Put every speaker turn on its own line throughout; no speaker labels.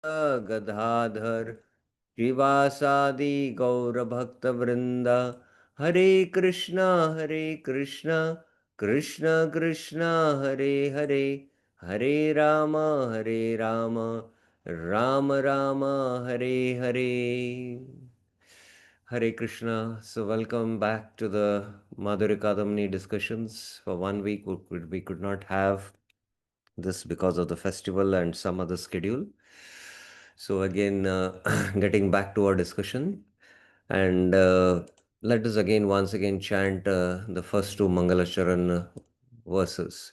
Gadadhar श्रीवासादि गौरभक्तवृंद Hare Krishna Krishna Krishna Hare Hare Hare Ram Ram Ram Hare Hare. Hare Krishna. So welcome back to the Madhurya Kadambini discussions. For 1 week we could not have this because of the festival and some other schedule. So again, getting back to our discussion, and let us again once again chant the first two Mangalacharan verses.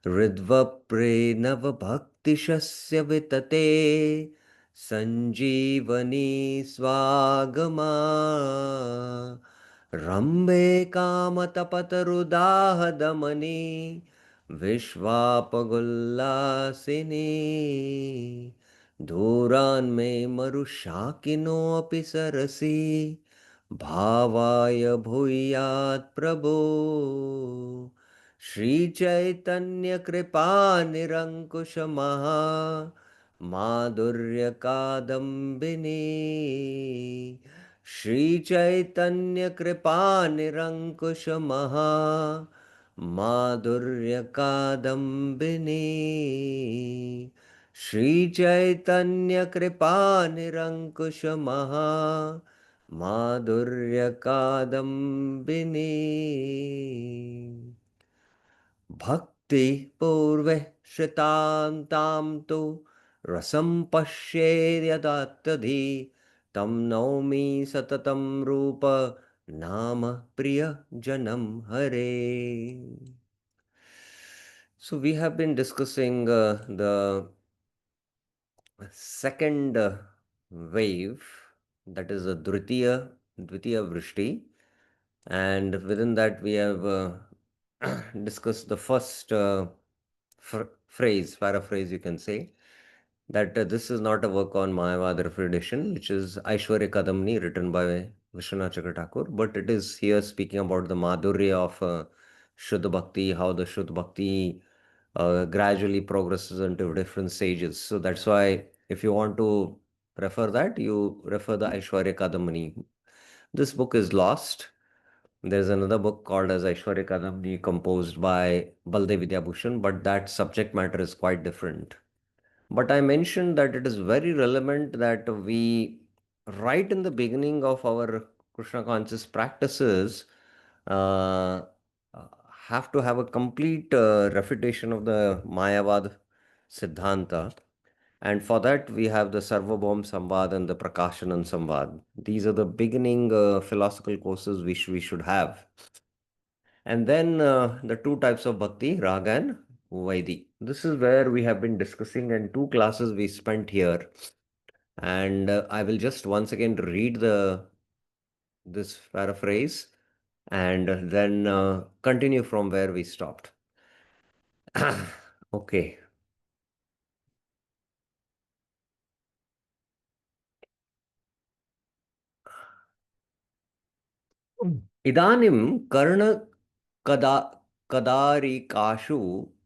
Ridva Prenava Bhaktishasya Vitate Sanjeevani Swagama Rambe Kamatapatarudaha विश्वापगुल्लासिनी धूरान् मे मरुशाकिनोऽपि सरसि भावाय भूयात् प्रभो श्रीचैतन्यकृपानिरङ्कुशमः माधुर्यकादम्बिनी श्रीचैतन्यकृपानिरङ्कुशमः माधुर्य कादम्बिनी श्रीचैतन्य कृपा निरंकुश महा माधुर्य कादम्बिनी भक्ति पूर्वे श्रितां तु रसं पश्येद्यदात्तधि तं नौमि सततं रूप नाम प्रियजनं हरे. So we have been discussing the second wave, that is a Dvitiya Vrishti, and within that we have discussed the first paraphrase you can say, that this is not a work on Mayavad edition, which is Aishwarya Kadambini written by Vishwanath Chakra Thakur, but it is here speaking about the Madhurya of Shuddha Bhakti, how the Shuddha Bhakti gradually progresses into different stages. So that's why if you want to refer that, you refer the Aishwarya Kadambini. This book is lost. There's another book called as Aishwarya Kadambini composed by Baldev Vidyabhushan, but that subject matter is quite different. But I mentioned that it is very relevant that we, right in the beginning of our Krishna conscious practices, uh, have to have a complete refutation of the Mayavad Siddhanta. And for that, we have the Sarvabhaum Samvad and the Prakashanan Samvad. These are the beginning philosophical courses which we should have. And then the two types of bhakti, Raga and Vaidi. This is where we have been discussing, and two classes we spent here. And I will just once again read this paraphrase and then continue from where we stopped. Okay. इदानीं कदा कदारिकाशु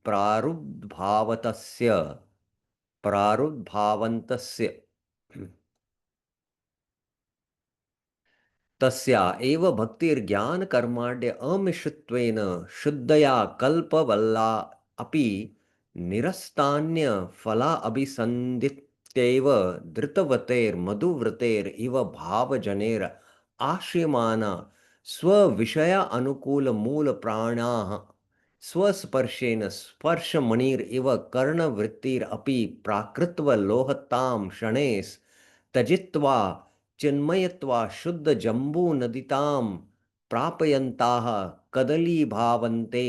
प्रारुद्भावतस्य प्रारुद्भावन्तस्य तस्या एव भक्तिर्ज्ञानकर्माढ्य अमिश्रित्वेन शुद्धया कल्पवल्ला अपि निरस्तान्य फला अभिसन्धित्यैव धृतवतेर्मधुव्रतेरिव भावजनेर आश्रयमाना स्वविषय अनुकूल मूल प्राणाः स्वस्पर्शेन स्पर्शमणिरिव कर्णवृत्तिरपि प्राकृतवलोहतां शणैः त्यजित्वा चिन्मयत्वा शुद्ध जम्बू नदितां प्रापयन्ताः कदलीभावन्ते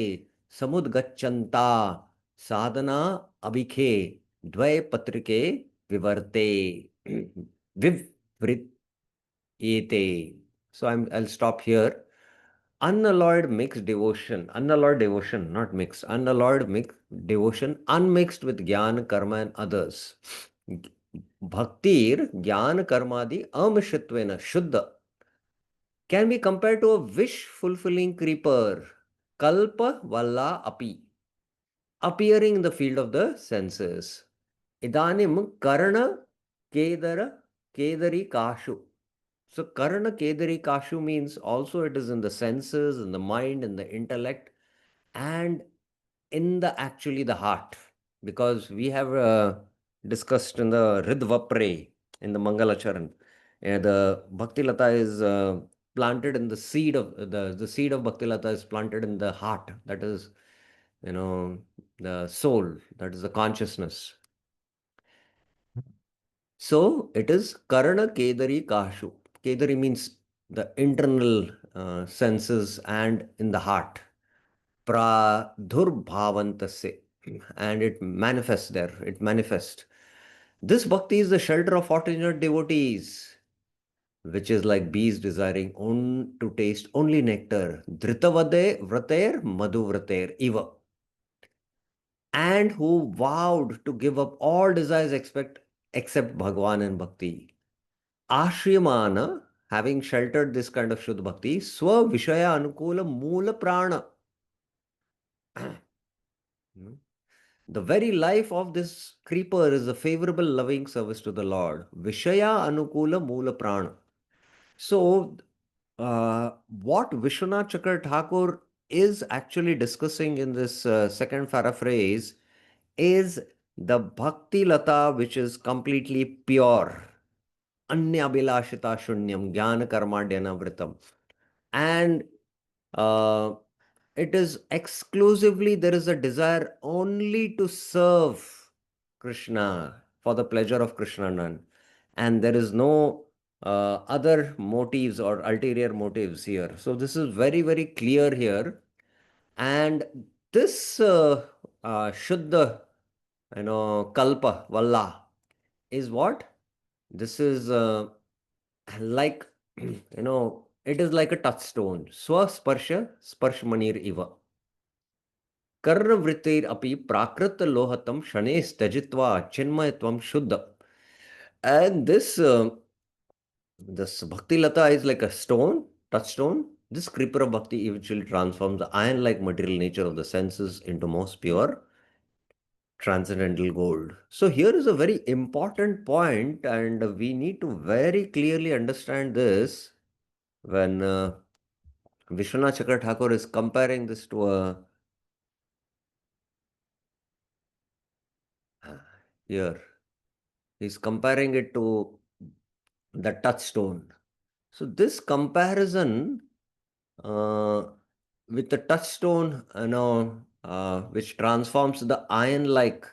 समुद्गच्छन्ता साधना अभिखे द्वैपत्रिके विवर्ते विवृत्येते. So I'll stop here. Unalloyed devotion, not mixed, unalloyed mixed devotion, unmixed with jnana, karma and others. Bhaktir, jnana, karmadi, amishritvena, shuddha, can be compared to a wish-fulfilling creeper, kalpa valla api, appearing in the field of the senses. Idanim karna Kedara, Kedari Kashu. So Karana Kedari Kashu means also it is in the senses, in the mind, in the intellect, and in the actually the heart. Because we have discussed in the Ridvapre, in the Mangalacharan, the Bhakti Lata is planted in the seed of the seed of Bhakti Lata is planted in the heart. That is, you know, the soul. That is the consciousness. So it is Karana Kedari Kashu. Kedari means the internal senses and in the heart. Pradhurbhavantase. And it manifests there. It manifests. This bhakti is the shelter of fortunate devotees, which is like bees desiring to taste only nectar. Dhritavade vrater madhuvrater iva. And who vowed to give up all desires except Bhagwan and Bhakti. Ashriyamana, having sheltered this kind of Shuddha Bhakti, Swa Vishaya Anukula Moola Prana. The very life of this creeper is a favorable loving service to the Lord. Vishaya Anukula Moola Prana. So, what Vishwanath Chakra Thakur is actually discussing in this second paraphrase is the Bhakti Lata, which is completely pure. Anyabhilashita Shunyam Jnana Karmadhyana Vritam. And uh, it is exclusively, there is a desire only to serve Krishna for the pleasure of Krishna none. And there is no other motives or ulterior motives here. So this is very, very clear here. And this Shuddha, Kalpa, Valla is what? This is like, it is like a touchstone. Swasparsha, Sparshmanir Iva. Karnavritir api prakrita lohatam shanes tajitva chinmayatvam shuddha. And this Bhakti Lata is like a stone, touchstone. This creeper of Bhakti eventually transforms the iron-like material nature of the senses into most pure transcendental gold. So here is a very important point, and we need to very clearly understand this when Vishwanath Chakra Thakur is comparing this to a here. He's comparing it to the touchstone. So this comparison uh, with the touchstone, which transforms the iron-like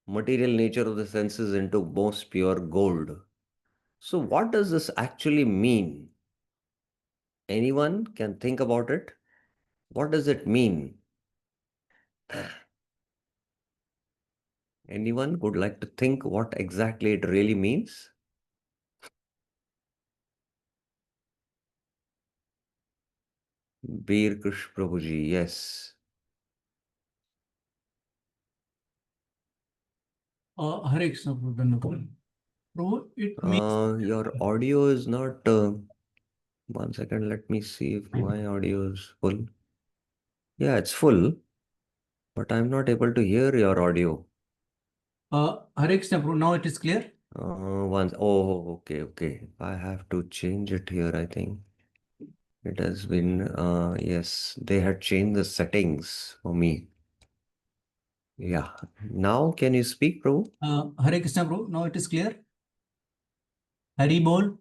material nature of the senses into most pure gold. So what does this actually mean? Anyone can think about it? What does it mean? Anyone would like to think what exactly it really means? Bir Krish Prabhuji, yes.
Hare Krishna, Prabhu. Prabhu, it means
Your audio is not. One second, let me see if my audio is full. Yeah, it's full, but I'm not able to hear your audio.
Hare Krishna, Prabhu. Now it is clear.
Once. Oh, okay, okay. I have to change it here, I think. It has been, yes, they had changed the settings for me. Yeah. Now, can you speak, bro?
Hare Krishna, Prabhu. Now it is clear. Hari Bol.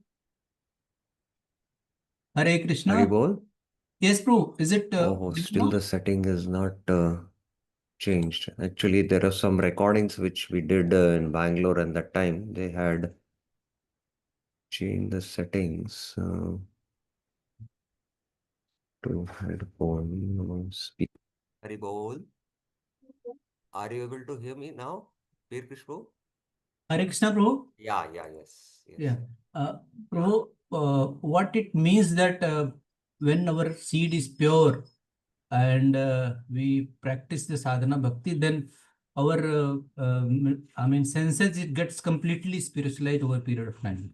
Hare Krishna.
Haribol?
Yes, Prabhu. Is it
Oh, still the setting is not changed. Actually, there are some recordings which we did in Bangalore, and that time they had changed the settings to headphone speak. Haribol, are you able to hear me now? Peer Krishna?
Hare Krishna, Prabhu?
Yeah, yeah, yes, yes.
Yeah. Prabhu, what it means that when our seed is pure and we practice the sadhana bhakti, then our senses, it gets completely spiritualized over a period of time.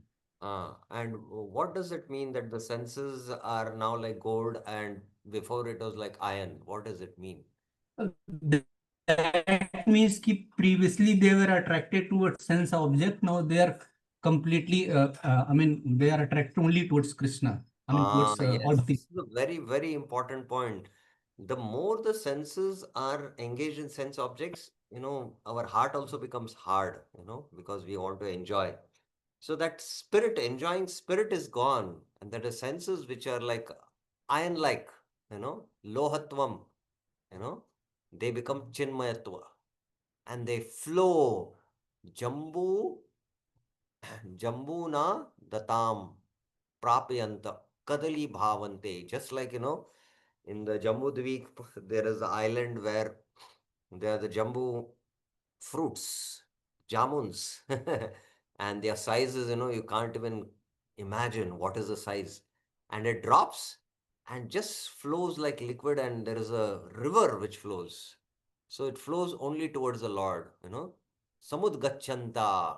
And what does it mean that the senses are now like gold and before it was like iron? What does it mean?
That that means ki previously they were attracted towards sense object. Now they are completely, I mean, they are attracted only towards Krishna. I mean,
Ah,
towards all
yes,
things.
this is a very, very important point. The more the senses are engaged in sense objects, our heart also becomes hard, because we want to enjoy. So that spirit, enjoying spirit is gone. And that the senses which are like iron-like, lohatvam, you know, they become chinmayatva and they flow. Jambu, Jambuna datam prapyanta kadali bhavante. Just like, in the Jambu Dweep, there is an island where there are the Jambu fruits, jamuns, and their sizes, you can't even imagine what is the size. And it drops and just flows like liquid, and there is a river which flows. So it flows only towards the Lord, Samud Gachanta.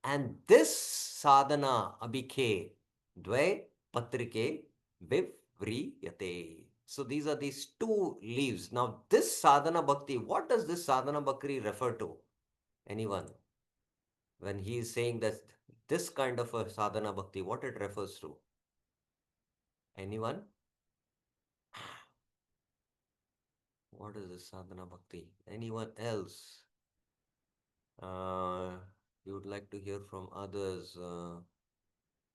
And this sadhana abhikhe dvay patrike vivriyate. So these are these two leaves. Now, this sadhana bhakti, what does this sadhana bhakti refer to? Anyone? When he is saying that this kind of a sadhana bhakti, what it refers to? Anyone? What is this sadhana bhakti? Anyone else? Uh, you would like to hear from others.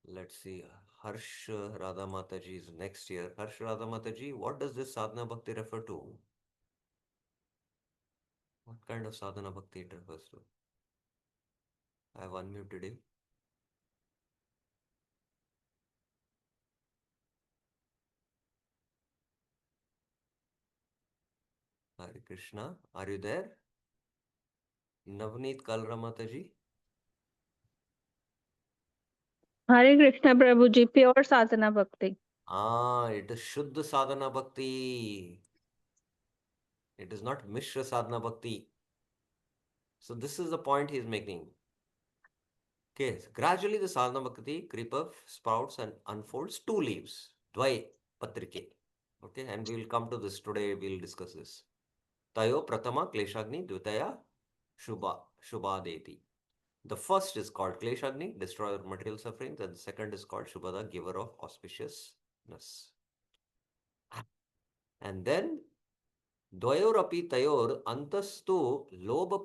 Let's see. Harsh Radha Mataji is next year. Harsh Radha Mataji, what does this sadhana bhakti refer to? What kind of sadhana bhakti it refers to? I have unmuted you. Hare Krishna. Are you there? Navneet Kalra Mataji?
Hare Krishna Prabhuji, pure sadhana bhakti.
Ah, it is Shuddha sadhana bhakti. It is not Mishra sadhana bhakti. So this is the point he is making. Okay, so gradually the sadhana bhakti creep up, sprouts and unfolds two leaves. Dvai patrike. Okay, and we will come to this today. We will discuss this. Tayo Pratama Kleshagni Dvitaya Shubhadeti. The first is called Kleshagni, destroyer of material sufferings, and the second is called Shubhada, giver of auspiciousness. And then Dvayorapi Tayor Antastu Loba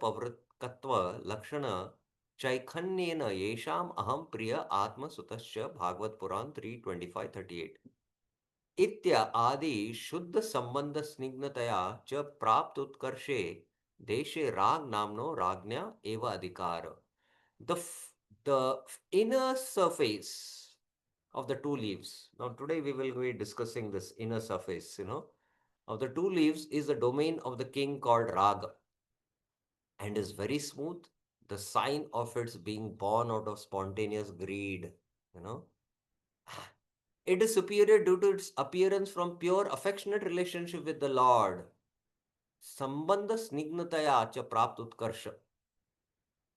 Pavritkatva Lakshana Chaikanyena Yesham Aham Priya Atma Sutascha Bhagavad Puran 3:25-38. इत्या आदि शुद्ध संबंध स्निग्धतया च प्राप्त उत्कर्षे देशे राग नामनो राज्ञा एव अधिकार. The inner surface of the two leaves. Now today we will be discussing this inner surface, of the two leaves is the domain of the king called Raga and is very smooth. The sign of its being born out of spontaneous greed, you know. It is superior due to its appearance from pure affectionate relationship with the Lord. Sambandha snignataya cha prapt utkarsha.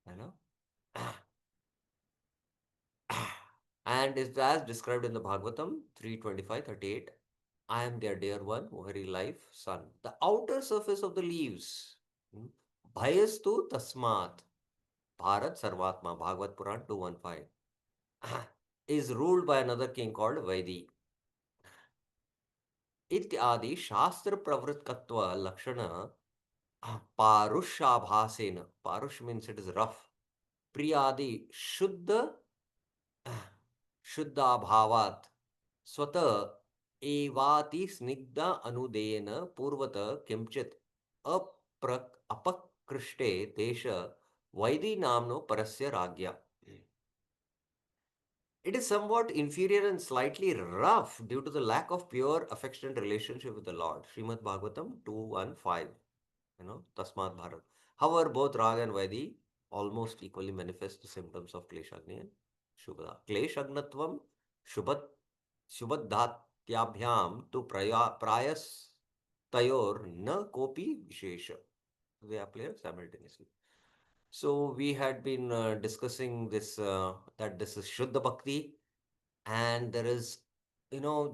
You know? And is as described in the Bhagavatam 3:25-38. I am their dear one, O very life, son. The outer surface of the leaves. Bhayastu tasmat. Bharat Sarvatma. Bhagavad Puran 2:15. Is ruled by another king called Vaidi. इत्यादि शास्त्र प्रवृत्तत्व लक्षण पारुष्याभासेन पारुष means it is rough प्रियादि शुद्ध शुद्धाभावात् स्वत एवाति स्निग्ध अनुदेन पूर्वत किंचित अपकृष्टे देश वैदि नामनो परस्य राज्ञा. It is somewhat inferior and slightly rough due to the lack of pure affectionate relationship with the Lord. Srimad Bhagavatam 2:15. Tasmat Bharat. However, both Rag and Vaidi almost equally manifest the symptoms of Kleshagni and Shubhada. Kleshagnatvam Shubhadhatyabhyam tu prayas tayor na kopi vishesha. They appear simultaneously. So we had been discussing this that this is Shuddha Bhakti, and there is,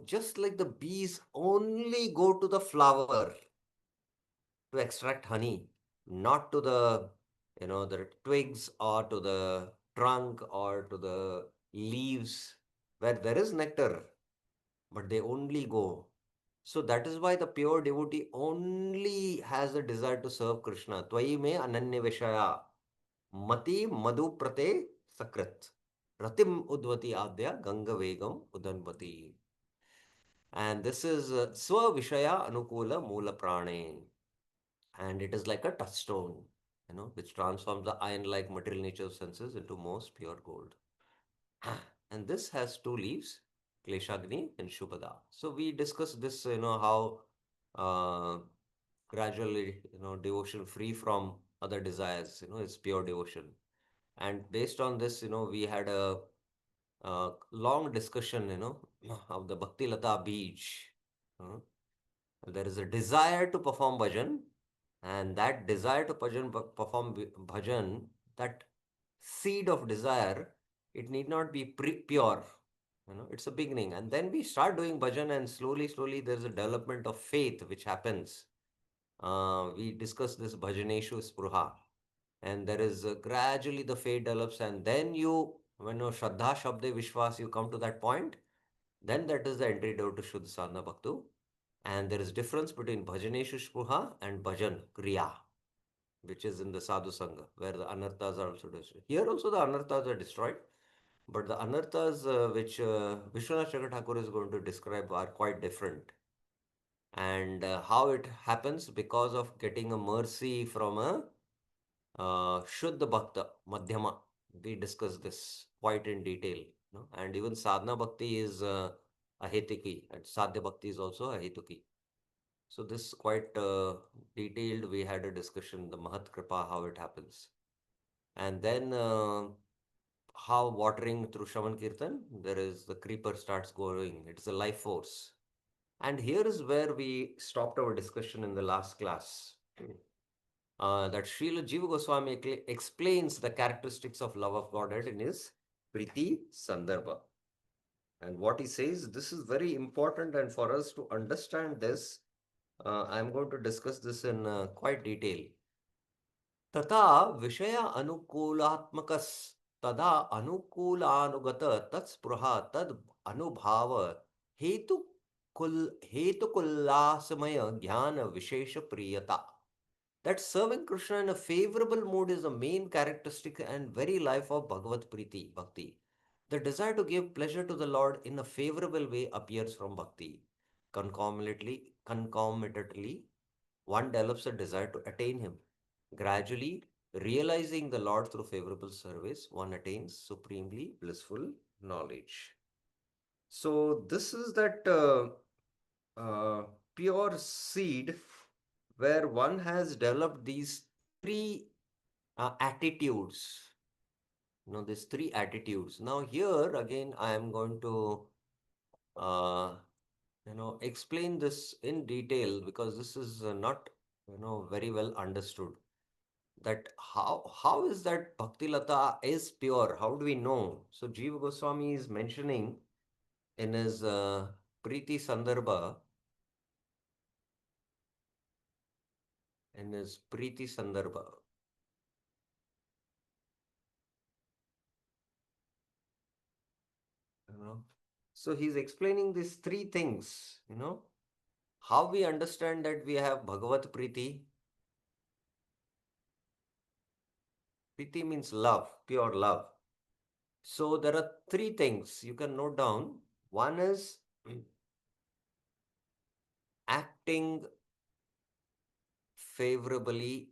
just like the bees only go to the flower, to extract honey, not to the, the twigs or to the trunk or to the leaves where there is nectar, but they only go. So that is why the pure devotee only has the desire to serve Krishna. Tvayi me ananya vishaya mati madhu prate sakrit ratim udvati adya ganga vegam udanvati. And this is swa vishaya anukula moola prane. And it is like a touchstone, which transforms the iron-like material nature of senses into most pure gold. And this has two leaves, Kleshagni and Shubhada. So we discussed this, how gradually, devotion free from other desires, is pure devotion. And based on this, we had a long discussion, of the Bhakti Lata Beach. uh, there is a desire to perform bhajan, and that desire to perform bhajan, that seed of desire, it need not be pure. It's a beginning, and then we start doing bhajan, and slowly, slowly, there's a development of faith which happens. We discussed this bhajaneshu spruha, and there is gradually the faith develops, and then when you Shraddha Shabde Vishwas, you come to that point, then that is the entry door to Shuddha Sadhana Bhaktu. And there is difference between Bhajaneshu Spruha and Bhajan Kriya, which is in the Sadhu Sangha, where the anarthas are also destroyed. Here also the anarthas are destroyed, but the anarthas which Vishwanath Chakravarti is going to describe are quite different. And how it happens because of getting a mercy from a Shuddha Bhakta, Madhyama. We discussed this quite in detail. And even Sadhana Bhakti is Ahetuki, and Sadhya Bhakti is also Ahetuki. So this quite detailed. We had a discussion, the Mahat Kripa, how it happens. And then how watering through Shravan Kirtan, there is the creeper starts growing. It's a life force. And here is where we stopped our discussion in the last class. That Srila Jiva Goswami explains the characteristics of love of Godhead in his Priti Sandarbha. And what he says, this is very important, and for us to understand this, I'm going to discuss this in quite detail. तथा विषय अनुकूलात्मकस तदा अनुकूलानुगत तत्स्पृहा तद अनुभाव हेतु कुल हेतुकुल्लासमय ज्ञान विशेष प्रियता. That serving Krishna in a favorable mood is the main characteristic and very life of Bhagavad Priti, Bhakti. The desire to give pleasure to the Lord in a favorable way appears from Bhakti. Concomitantly, one develops a desire to attain Him. Gradually, realizing the Lord through favorable service, one attains supremely blissful knowledge. So, this is that pure seed where one has developed these three attitudes. These three attitudes. Now, here again, I am going to explain this in detail because this is not very well understood. That how is that Bhakti Lata is pure? How do we know? So Jiva Goswami is mentioning in his Priti Sandarbha, so he's explaining these three things, how we understand that we have Bhagavat Priti. Priti means love, pure love. So there are three things you can note down. One is acting favorably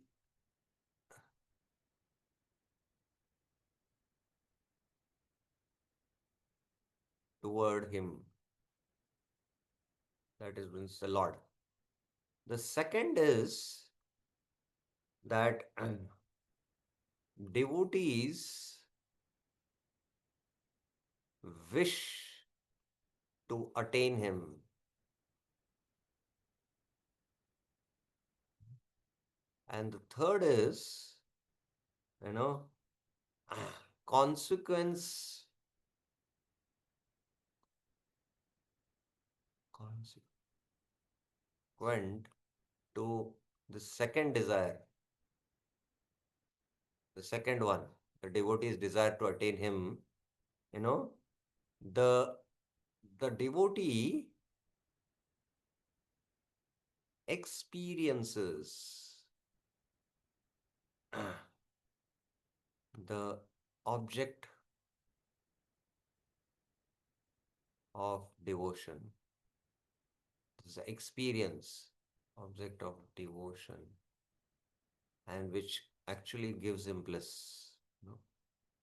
toward Him. That is means the Lord. The second is that devotees wish to attain Him. And the third is, consequence consequent to the second desire, the second one, the devotee's desire to attain him, you know, the devotee experiences the object of devotion. This is the experience, object of devotion, and which actually gives him bliss. You know?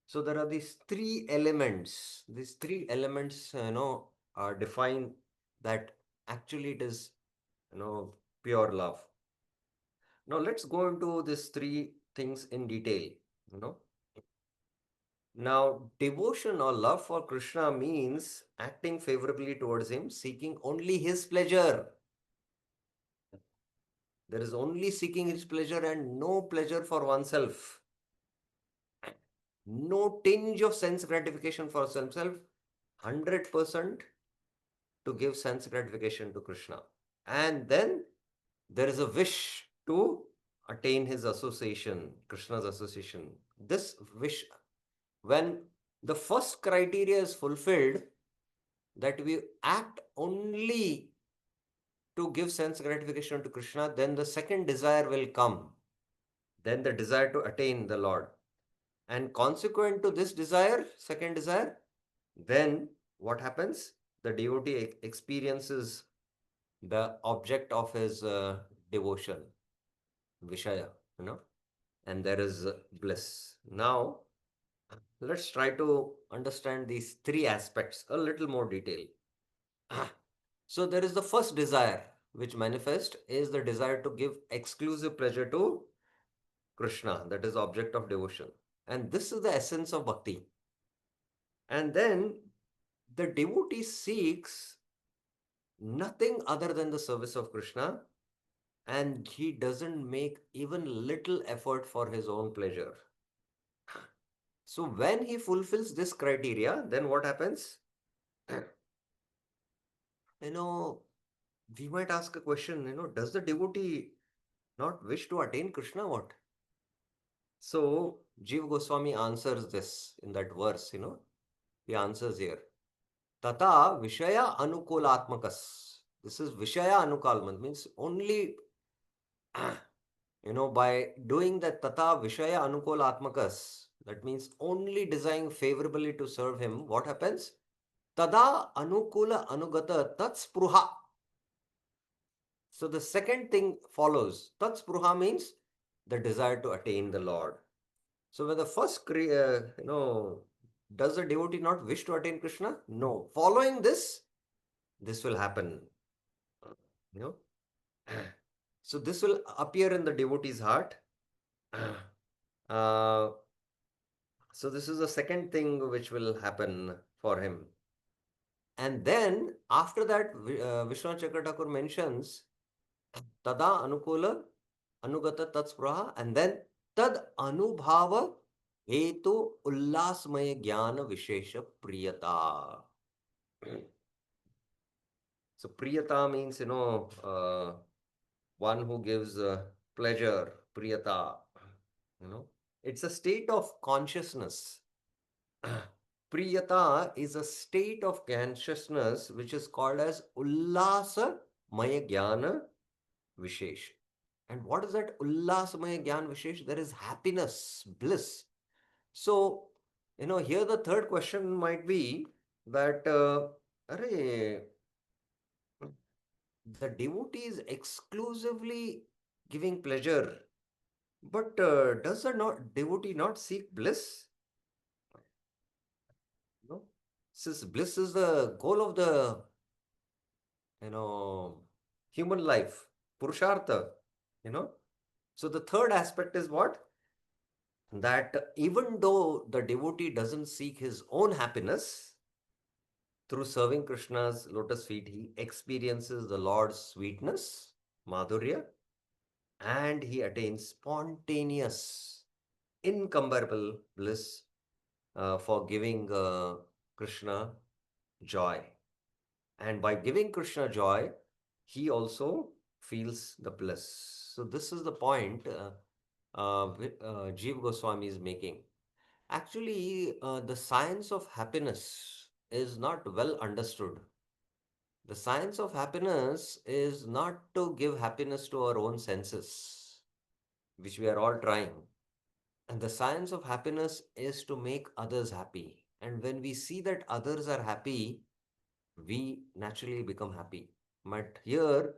So there are these three elements. These three elements, are defined that actually it is, pure love. Now let's go into these three things in detail. You know. Now, devotion or love for Krishna means acting favorably towards him, seeking only his pleasure. There is only seeking his pleasure and no pleasure for oneself. No tinge of sense gratification for oneself. 100% to give sense gratification to Krishna. And then there is a wish to attain his association, Krishna's association. This wish, when the first criteria is fulfilled, that we act only to give sense gratification to Krishna, then the second desire will come. Then the desire to attain the Lord. And consequent to this desire, second desire, then what happens? The devotee experiences the object of his devotion, Vishaya, and there is bliss. Now, let's try to understand these three aspects a little more detail. So there is the first desire which manifest is the desire to give exclusive pleasure to Krishna, that is object of devotion. And this is the essence of bhakti. And then the devotee seeks nothing other than the service of Krishna, and he doesn't make even little effort for his own pleasure. So when he fulfills this criteria, then what happens? We might ask a question, does the devotee not wish to attain Krishna? What? So Jiva Goswami answers this in that verse, he answers here. Tata Vishaya Anukulatmakas. This is Vishaya Anukalman, means only, by doing that Tata Vishaya Anukulatmakas, that means only desiring favorably to serve him, what happens? Tada Anukula Anugata Tatspruha. So the second thing follows. Tatspruha means the desire to attain the Lord. So when the first, does the devotee not wish to attain Krishna? No. Following this will happen. You know. So this will appear in the devotee's heart. So this is the second thing which will happen for him. And then after that, Vishwanath Chakravarti Thakur mentions Tada Anukula Anugata Tatspuraha, and then Tad Anubhava Hetu Ullasmaya Jnana Vishesha Priyata. So Priyata means, one who gives pleasure, Priyata. It's a state of consciousness. Priyata is a state of consciousness which is called as Ullasa Maya Jnana Vishesh. And what is that Ullasamaya Gyan Vishesh? There is happiness, bliss. So, here the third question might be that, the devotee is exclusively giving pleasure, but does the devotee not seek bliss? No. Since bliss is the goal of the, human life, Purushartha, So the third aspect is what? That even though the devotee doesn't seek his own happiness, through serving Krishna's lotus feet, he experiences the Lord's sweetness, Madhurya, and he attains spontaneous, incomparable bliss for giving Krishna joy. And by giving Krishna joy, he also feels the bliss. So this is the point Jeev Goswami is making. Actually, the science of happiness is not well understood. The science of happiness is not to give happiness to our own senses, which we are all trying. And the science of happiness is to make others happy. And when we see that others are happy, we naturally become happy. But here,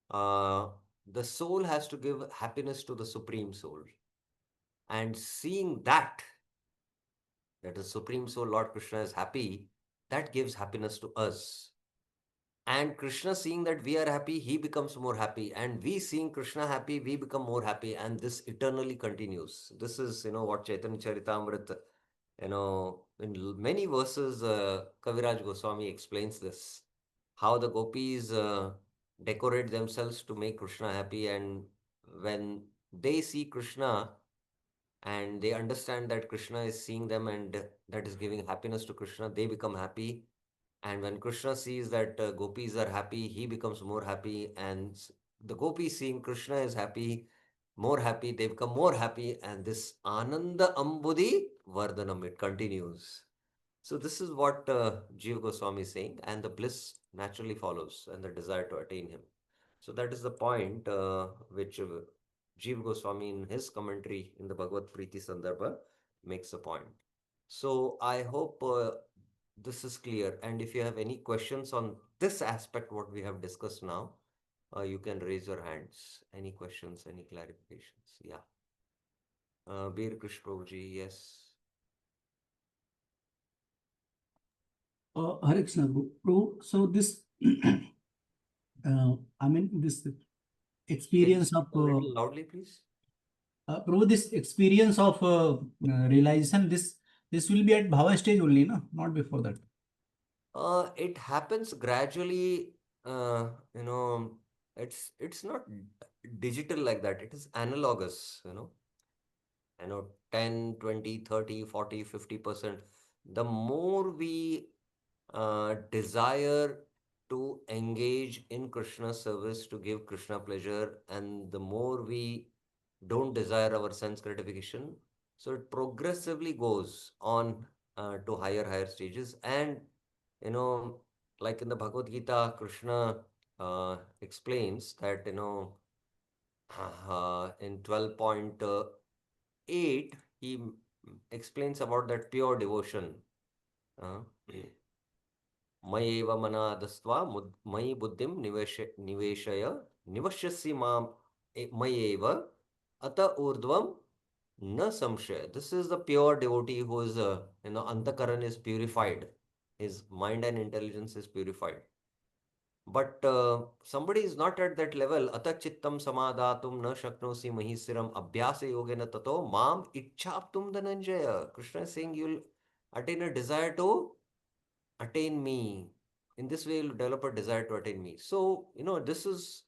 uh, the soul has to give happiness to the Supreme Soul. And seeing that the Supreme Soul, Lord Krishna, is happy, that gives happiness to us. And Krishna seeing that we are happy, he becomes more happy. And we seeing Krishna happy, we become more happy. And this eternally continues. This is, what Chaitanya Charitamrita, in many verses, Kaviraj Goswami explains this. How the gopis decorate themselves to make Krishna happy. And when they see Krishna, and they understand that Krishna is seeing them and that is giving happiness to Krishna, they become happy. And when Krishna sees that gopis are happy, he becomes more happy. And the gopis seeing Krishna is happy, more happy, they become more happy. And this Ananda Ambudhi Vardhanam, it continues. So this is what Jiva Goswami is saying, and the bliss naturally follows and the desire to attain him. So that is the point which Jiva Goswami in his commentary in the Bhagavad Priti Sandarbha makes a point. So I hope this is clear. And if you have any questions on this aspect, what we have discussed now, you can raise your hands. Any questions, any clarifications? Yeah. Bir Krish Prabhuji, yes.
Hare Krishna, Prabhu. So this, I mean, this
Can you
experience
speak
of
a little loudly, please?
Prabhu, this experience of realization, this will be at bhava stage only, no? Not before that.
It happens gradually. Uh, you know, it's not digital like that. It is analogous. 10, 20, 30, 40, 50%. The more we desire to engage in Krishna service to give Krishna pleasure, and the more we don't desire our sense gratification, so it progressively goes on to higher stages. And you know, like in the Bhagavad Gita, Krishna explains that in 12.8 he explains about that pure devotion. uh, मयैव मनादस्त्वा मयि बुद्धिं निवेशय निवश्यसि मां मयैव अत ऊर्ध्वं न संशय. This is the pure devotee who is antakaran is purified, his mind and intelligence is purified. But somebody is not at that level. Ata chittam samadhatum na shaknosi mahisiram abhyasa yogena tato mam ichchaptum dhananjaya. Krishna is saying you'll attain a desire to attain me. In this way, you'll develop a desire to attain me. So, this is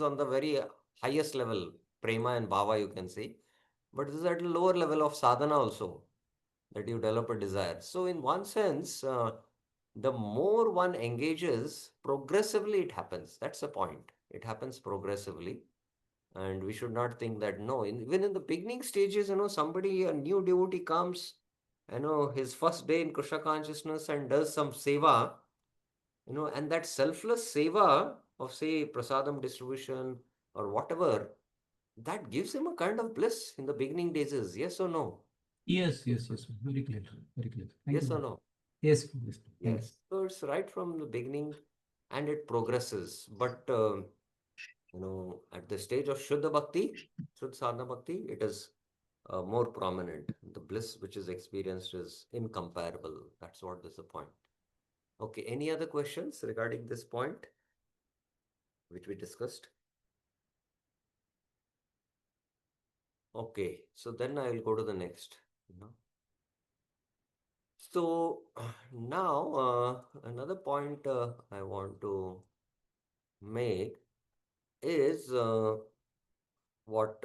on the very highest level, prema and bhava, you can say. But this is at a lower level of sadhana also, that you develop a desire. So, in one sense, the more one engages, progressively it happens. That's the point. It happens progressively. And we should not think that no, even in the beginning stages, somebody, a new devotee comes, his first day in Krishna consciousness and does some seva, and that selfless seva of, say, prasadam distribution or whatever, that gives him a kind of bliss in the beginning days. Is yes or no?
Yes. Very clear. Very clear. Thank
Yes
you.
or no?
Yes, yes. Thank you.
Yes. So it's right from the beginning and it progresses. But, at the stage of Shuddha Bhakti, Shuddha Sadhana Bhakti, it is more prominent. The bliss which is experienced is incomparable. That's what is the point. Okay, any other questions regarding this point which we discussed? Okay, so then I will go to the next. So now another point I want to make is what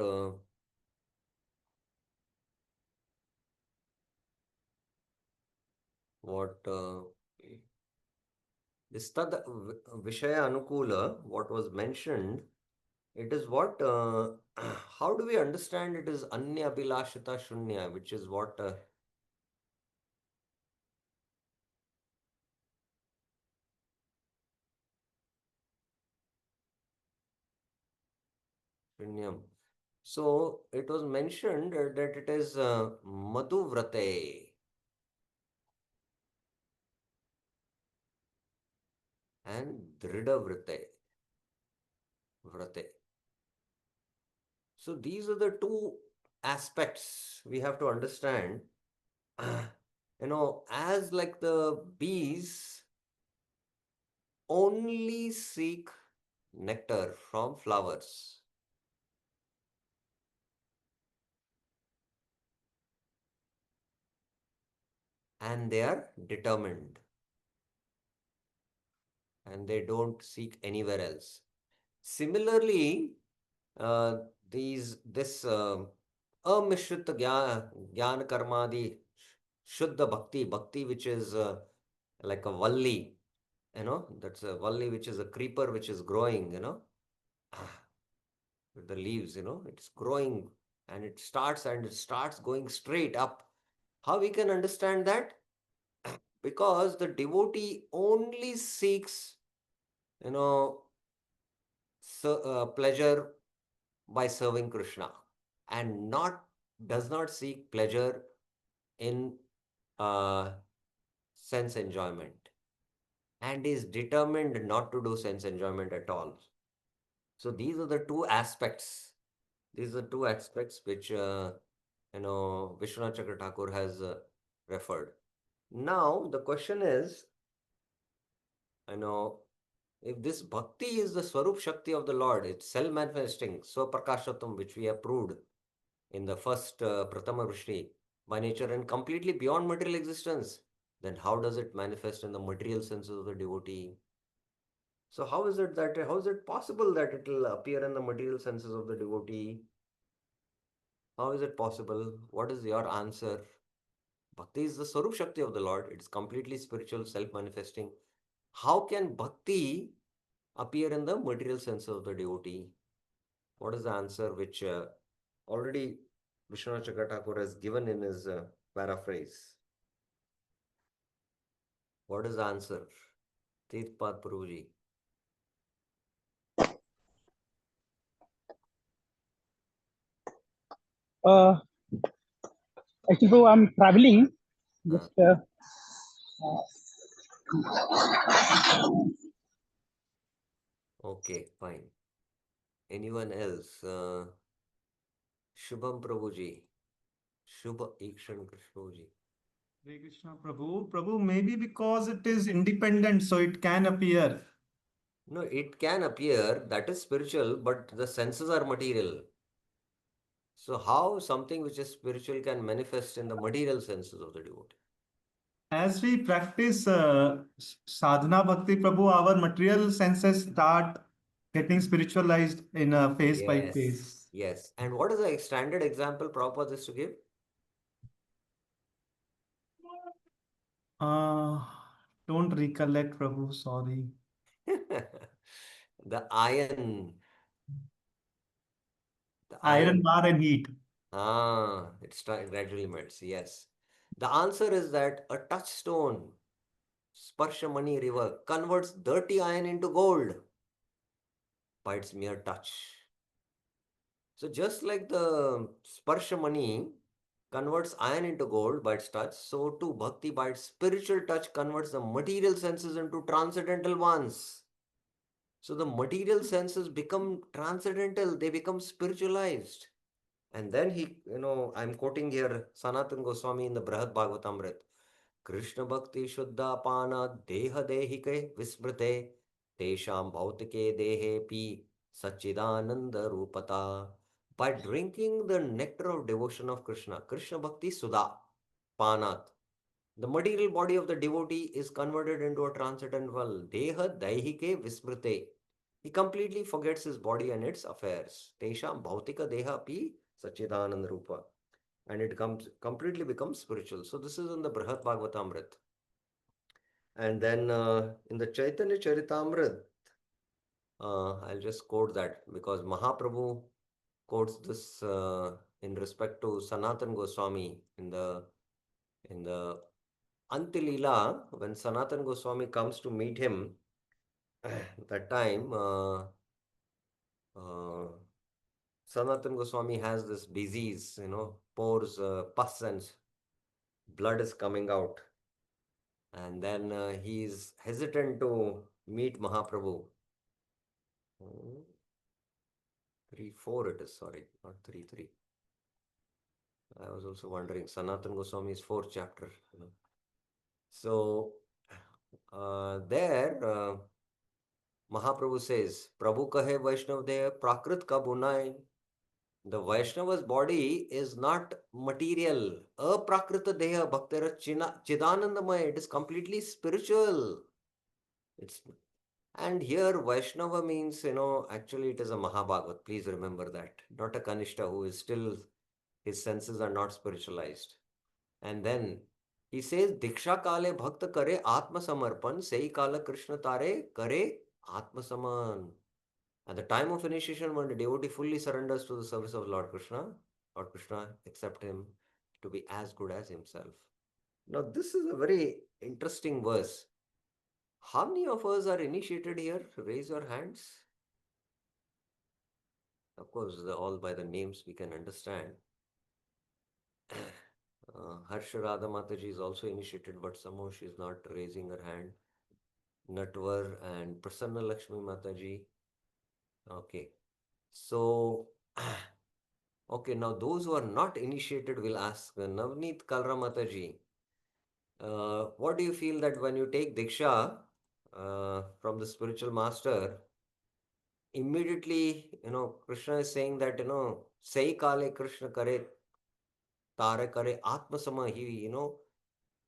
this tad vishaya anukula, what was mentioned It is what? How do we understand it is Anya Abhilashita Shunya, which is what? Shunyam. So it was mentioned that it is Madhuvrate and Dhridavrate. Vrate. So these are the two aspects we have to understand. As like the bees only seek nectar from flowers, and they are determined and they don't seek anywhere else. Similarly, uh, this amishrit jnana karmadi shuddha bhakti which is like a valli, that's a valli which is a creeper which is growing, with the leaves, it's growing and it starts going straight up. How we can understand that? Because the devotee only seeks, you know, pleasure by serving Krishna and not does not seek pleasure in uh, sense enjoyment and is determined not to do sense enjoyment at all. So these are the two aspects. These are two aspects which Vishwanath Chakra Thakur has referred. Now the question is, you know, if this bhakti is the Swarup Shakti of the Lord, it's self-manifesting, Swaprakashatam, which we have proved in the first Pratama Vrishni, by nature and completely beyond material existence, then how does it manifest in the material senses of the devotee? So how is it possible that it will appear in the material senses of the devotee? How is it possible? What is your answer? Bhakti is the Swarup Shakti of the Lord. It's completely spiritual, self-manifesting. How can bhakti appear in the material sense of the devotee? What is the answer which already Vishwanath Chakravarti has given in his paraphrase? What is the answer? Tirthpad Prabhuji.
Uh, Actually, bro, I'm traveling.
Uh,
Just
okay, fine. Anyone else? Shubham Prabhuji. Shubha Ikshan Krishnoji.
Hare Krishna Prabhu. Prabhu, maybe because it is independent, so it can appear.
No, it can appear, that is spiritual, but the senses are material. So how something which is spiritual can manifest in the material senses of the devotee?
As we practice sadhana bhakti, Prabhu, our material senses start getting spiritualized in a phase by phase.
Yes, yes. And what is the standard example Prabhupada is to give?
Uh, don't recollect, Prabhu, sorry.
The iron, the
Iron
iron.
bar and heat.
Gradually melts. Yes. The answer is that a touchstone, Sparshamani river, converts dirty iron into gold by its mere touch. So just like the Sparshamani converts iron into gold by its touch, so too Bhakti by its spiritual touch converts the material senses into transcendental ones. So the material senses become transcendental, they become spiritualized. And then I'm quoting here Sanatan Goswami in the Brahad Bhagavatamrit. Krishna Bhakti Shuddha Pana Deha Dehike Vismrite Tesham Bhautike Dehe Pi Sachidananda Rupata. By drinking the nectar of devotion of Krishna, Krishna Bhakti Sudha Panat, the material body of the devotee is converted into a transcendental Deha Daihike Vismrite. He completely forgets his body and its affairs. Tesham Bhautika Deha Pi Sachidananda Rupa. And it completely becomes spiritual. So this is in the Brihad Bhagavatamrit. And then in the Chaitanya Charitamrit, I'll just quote that because Mahaprabhu quotes this in respect to Sanatan Goswami in the Antilila, when Sanatan Goswami comes to meet him. That time Sanatan Goswami has this disease, pores, pus and blood is coming out. And then he is hesitant to meet Mahaprabhu. 3-4 it is, sorry, not 3-3. I was also wondering, Sanatan Goswami's 4th chapter. So there Mahaprabhu says, Prabhu kahe Vaishnav de prakrit ka bunai. The Vaishnava's body is not material. Aprakrita deha bhaktera chidanandamaya. It is completely spiritual. And here Vaishnava means, actually it is a Mahabhagavat. Please remember that. Not a Kanishta who is still, his senses are not spiritualized. And then he says, Diksha kale bhakta kare atma samarpan, sei kala Krishna tare kare atma saman. At the time of initiation, when the devotee fully surrenders to the service of Lord Krishna accepts him to be as good as himself. Now, this is a very interesting verse. How many of us are initiated here? Raise your hands. Of course, all by the names we can understand. Harsha Radha Mataji is also initiated, but somehow she is not raising her hand. Natwar and Prasanna Lakshmi Mataji. Okay. So, okay, now those who are not initiated will ask Navneet Kalra Mataji, what do you feel that when you take Diksha from the spiritual master, immediately, Krishna is saying that, Sai Kale Krishna Kare Tare Kare Atma Sama,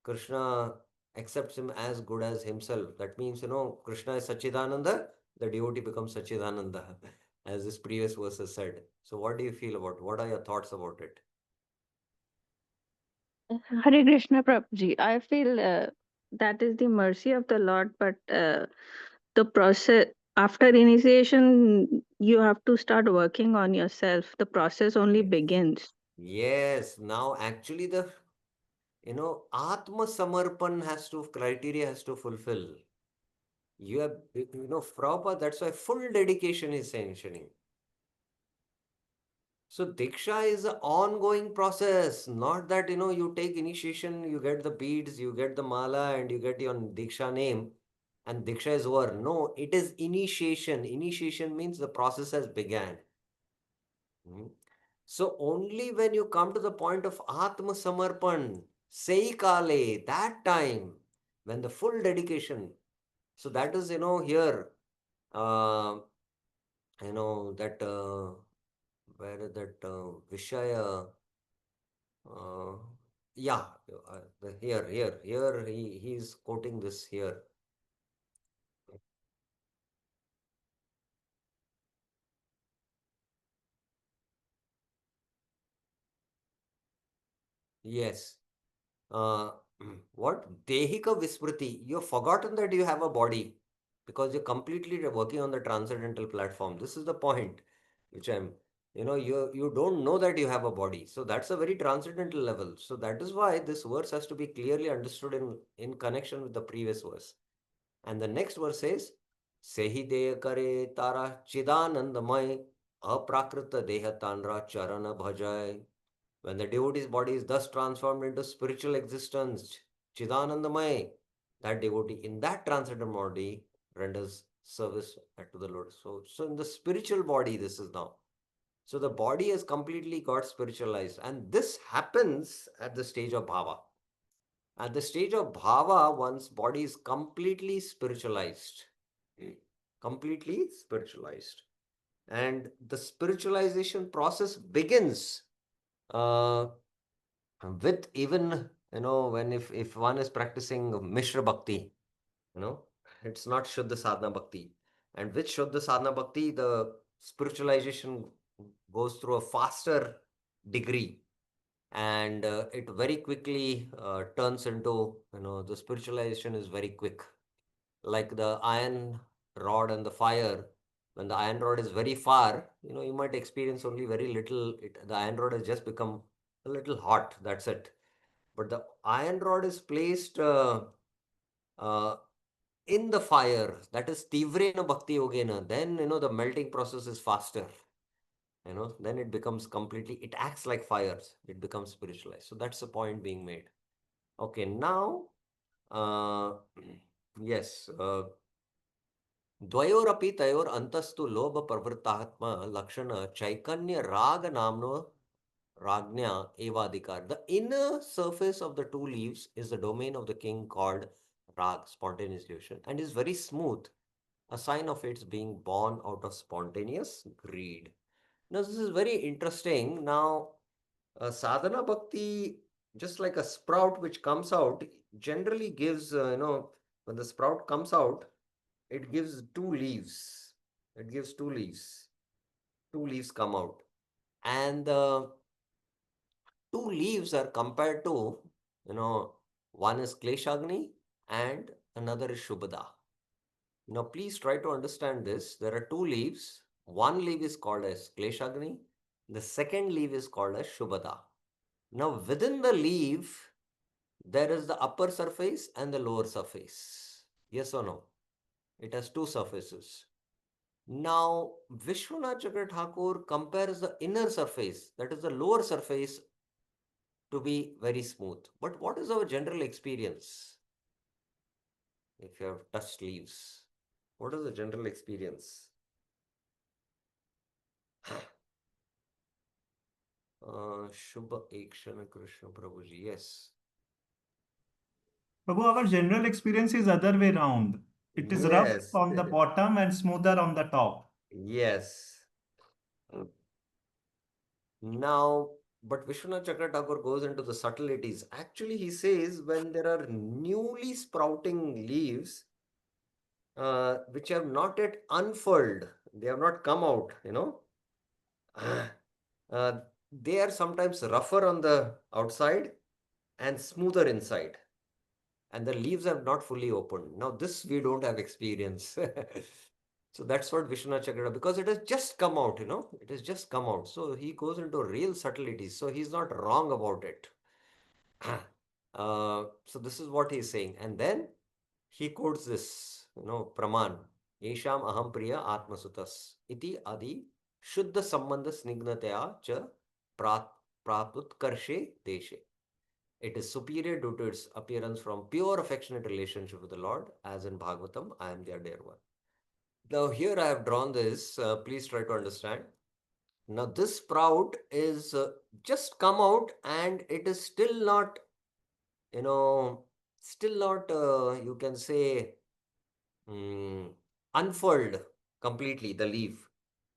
Krishna accepts him as good as himself. That means, Krishna is Sachidananda, the devotee becomes Sachidananda, as this previous verse has said. So what do you feel about it? What are your thoughts about it?
Hare Krishna Prabhuji. I feel that is the mercy of the Lord, but the process after initiation, you have to start working on yourself. The process only
Yes.
begins.
Yes, now actually the Atma Samarpan criteria has to fulfill. You have, Prabhupada, that's why full dedication is mentioning. So Diksha is an ongoing process, not that, you take initiation, you get the beads, you get the mala, and you get your Diksha name, and Diksha is over. No, it is initiation. Initiation means the process has begun. So only when you come to the point of Atma Samarpan, Sei Kale, that time, when the full dedication. So that is, here, that, where is that Vishaya? Yeah, here, he's quoting this here. Yes. What? Dehika Vismriti. You've forgotten that you have a body because you're completely working on the transcendental platform. This is the point which you don't know that you have a body. So that's a very transcendental level. So that is why this verse has to be clearly understood in connection with the previous verse. And the next verse says, Sehi deya kare tara chidanandamay aprakrita deha tanra charana bhajay. When the devotee's body is thus transformed into spiritual existence, Chidanandamaya, that devotee in that transcendental body renders service to the Lord. So in the spiritual body, this is now. So the body has completely got spiritualized, and this happens at the stage of bhava. At the stage of bhava, one's body is completely spiritualized. Completely spiritualized. And the spiritualization process begins with even, when if one is practicing Mishra Bhakti, it's not Shuddha Sadhana Bhakti. And with Shuddha Sadhana Bhakti, the spiritualization goes through a faster degree. And it very quickly turns into, the spiritualization is very quick. Like the iron rod and the fire, When the iron rod is very far, you might experience only very little. The iron rod has just become a little hot. That's it. But the iron rod is placed uh, in the fire. That is tivrena bhakti yogena. Then the melting process is faster. Then it becomes completely. It acts like fires. It becomes spiritualized. So that's the point being made. Okay, now, yes. द्वयोरपि तयोर अंतस्तु लोभ प्रवृत्तात्मा लक्षण चैकन्य राग नामनो ragnya evadikar. The inner surface of the two leaves is the domain of the king called rag, spontaneous devotion, and is very smooth, a sign of its being born out of spontaneous greed. Now, this is very interesting. Now, sadhana bhakti, just like a sprout which comes out, generally gives, when the sprout comes out, it gives two leaves. It gives two leaves. Two leaves come out. And two leaves are compared to, one is Kleshagni and another is Shubhada. Now, please try to understand this. There are two leaves. One leaf is called as Kleshagni. The second leaf is called as Shubhada. Now, within the leaf, there is the upper surface and the lower surface. Yes or no? It has two surfaces. Now, Vishwanath Chakra Thakur compares the inner surface, that is the lower surface, to be very smooth. But what is our general experience if you have touched leaves? What is the general experience? Shubha Ekshana Krishna Prabhuji, yes.
Prabhu, our general experience is other way round. It is rough
Yes.
on the bottom and smoother on the top.
Yes. Now, but Vishwanath Chakra Thakur goes into the subtleties. Actually, he says when there are newly sprouting leaves, which have not yet unfurled, they have not come out, they are sometimes rougher on the outside and smoother inside. And the leaves have not fully opened. Now, this we don't have experience. So that's what Vishwanath Chakra, because it has just come out, it has just come out. So he goes into real subtleties. So he's not wrong about it. So this is what he's saying. And then he quotes this, Praman, Yesham aham priya atmasutas iti adi shuddha sambandha snignataya cha praputkarshe deshe. It is superior due to its appearance from pure affectionate relationship with the Lord, as in Bhagavatam, I am their dear one. Now here I have drawn this, please try to understand. Now this sprout is just come out and it is still not, you can say, unfurled completely, the leaf.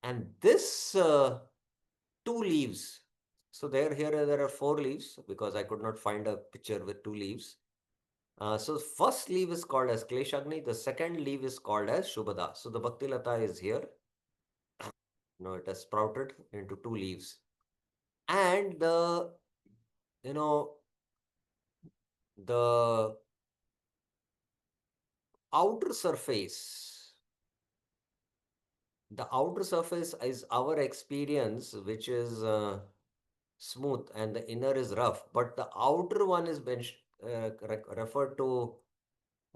And this two leaves, so there are four leaves because I could not find a picture with two leaves. So first leaf is called as Kleshagni, the second leaf is called as Shubhada. So the Bhakti Lata is here. It has sprouted into two leaves. And the outer surface, is our experience, which is smooth, and the inner is rough. But the outer one is referred to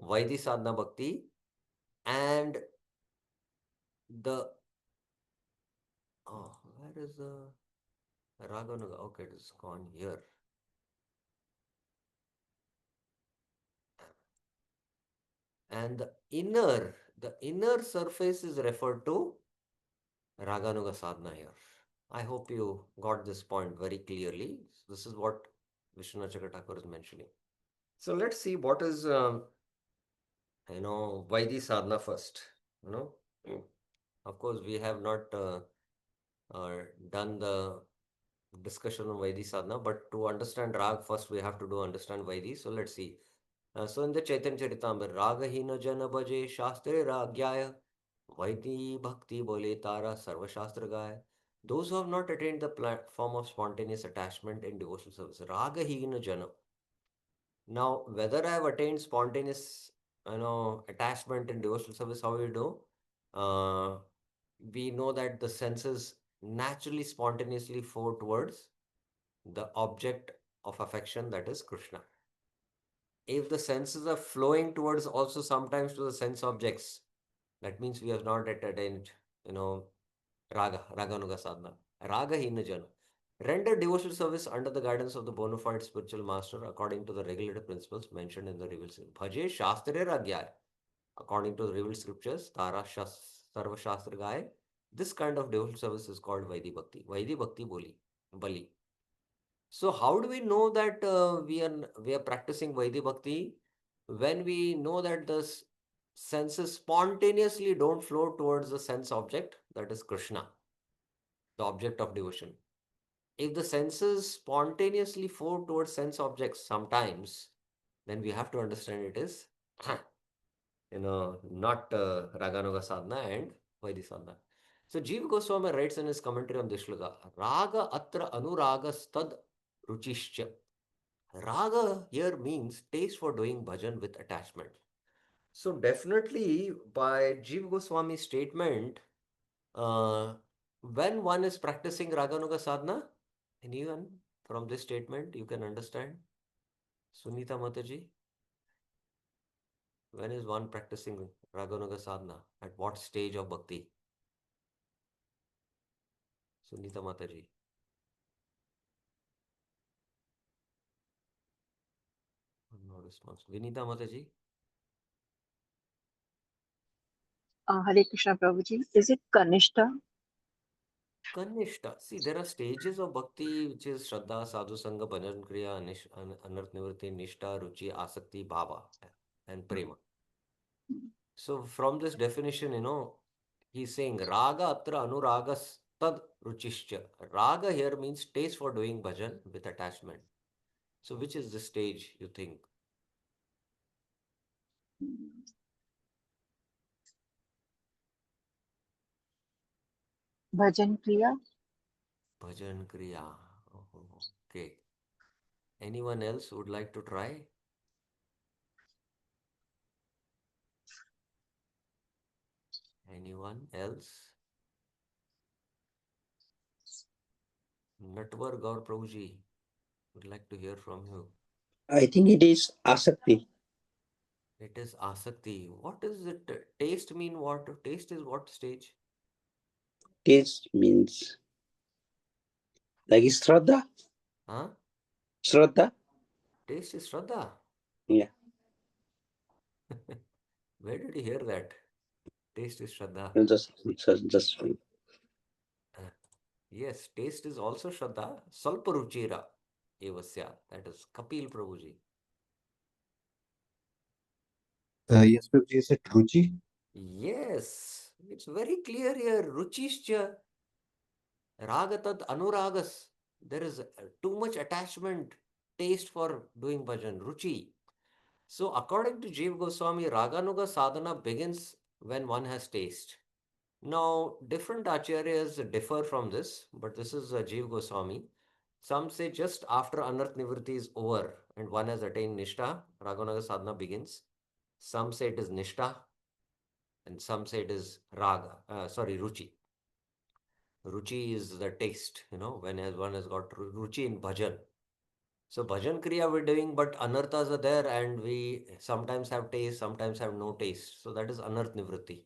Vaidhi Sadhana Bhakti, and the where is the Raganuga? Okay, it is gone here. And the inner surface is referred to Raganuga Sadhana here. I hope you got this point very clearly. This is what Vishwanath Chakra Thakur is mentioning. So let's see what is, Vaidhi Sadhana first. Of course, we have not done the discussion on Vaidhi Sadhana, but to understand Rag, first we have to understand Vaidhi. So let's see. So in the Chaitanya Charitamrita, Ragahina Jana Bhaje Shastre Ragyaya Vaidhi Bhakti Bole Tara Sarva Shastra Gaya. Those who have not attained the platform of spontaneous attachment in devotional service, Ragahina Jana. Now, whether I have attained spontaneous, attachment in devotional service, how you do? we know that the senses naturally, spontaneously flow towards the object of affection, that is Krishna. If the senses are flowing towards also sometimes to the sense objects, that means we have not yet attained, Raganuga sadhana. Raga hina jana. Render devotional service under the guidance of the bona fide spiritual master according to the regulated principles mentioned in the revealed scriptures. Bhaje Shastre Ragyay. According to the revealed scriptures, Tara Sarva Shastra Gaya. This kind of devotional service is called Vaidhi Bhakti. Vaidhi Bhakti Bali. So how do we know that we are practicing Vaidhi Bhakti? When we know that the senses spontaneously don't flow towards the sense object, that is Krishna, the object of devotion. If the senses spontaneously flow towards sense objects sometimes, then we have to understand it is, not Raganuga sadhana and Vaidhi sadhana. So Jiva Goswami writes in his commentary on this shloka, Raga atra anuraga stad ruchishcha. Raga here means taste for doing bhajan with attachment. So definitely by Jiva Goswami's statement, uh, when one is practicing Raganuga sadhana, anyone from this statement you can understand? Sunita Mataji, when is one practicing Raganuga sadhana? At what stage of bhakti? Sunita Mataji. No response. Vinita Mataji.
Hare Krishna Prabhuji. Is it Kanishta?
Kanishta. See, there are stages of bhakti which is Shraddha, Sadhu Sangha, Bhajan Kriya, Anarth Nivritti, Nishta, Ruchi, Asakti, Bhava, and Prema. So from this definition, he's saying Raga atra anuragas tad ruchishcha. Raga here means taste for doing bhajan with attachment. So which is the stage you think?
Bhajan Kriya?
Bhajan Kriya. Oh, okay. Anyone else would like to try? Anyone else? Natwar Gaur Prabhuji, would like to hear from you.
I think it is Asakti.
It is Asakti. What is it? Taste mean what? Taste is what stage?
Taste means like Shraddha.
Huh?
Shraddha?
Taste is Shraddha.
Yeah.
Where did you hear that? Taste is Shraddha.
Just
Yes, taste is also Shraddha. Salparuchira evasya. That is Kapil Prabhuji.
Yes, Prabhuji, is it Ruchi?
Yes, it's very clear here. Ruchishcha. Ragatat anuragas. There is too much attachment, taste for doing bhajan. Ruchi. So according to Jiva Goswami, Raganuga sadhana begins when one has taste. Now, different acharyas differ from this, but this is Jiva Goswami. Some say just after Anarth Nivritti is over and one has attained Nishta, Raganuga sadhana begins. Some say it is Nishta, and some say it is Ruchi. Ruchi is the taste, when one has got Ruchi in bhajan. So bhajan kriya we're doing, but anarthas are there and we sometimes have taste, sometimes have no taste. So that is Anarth Nivritti.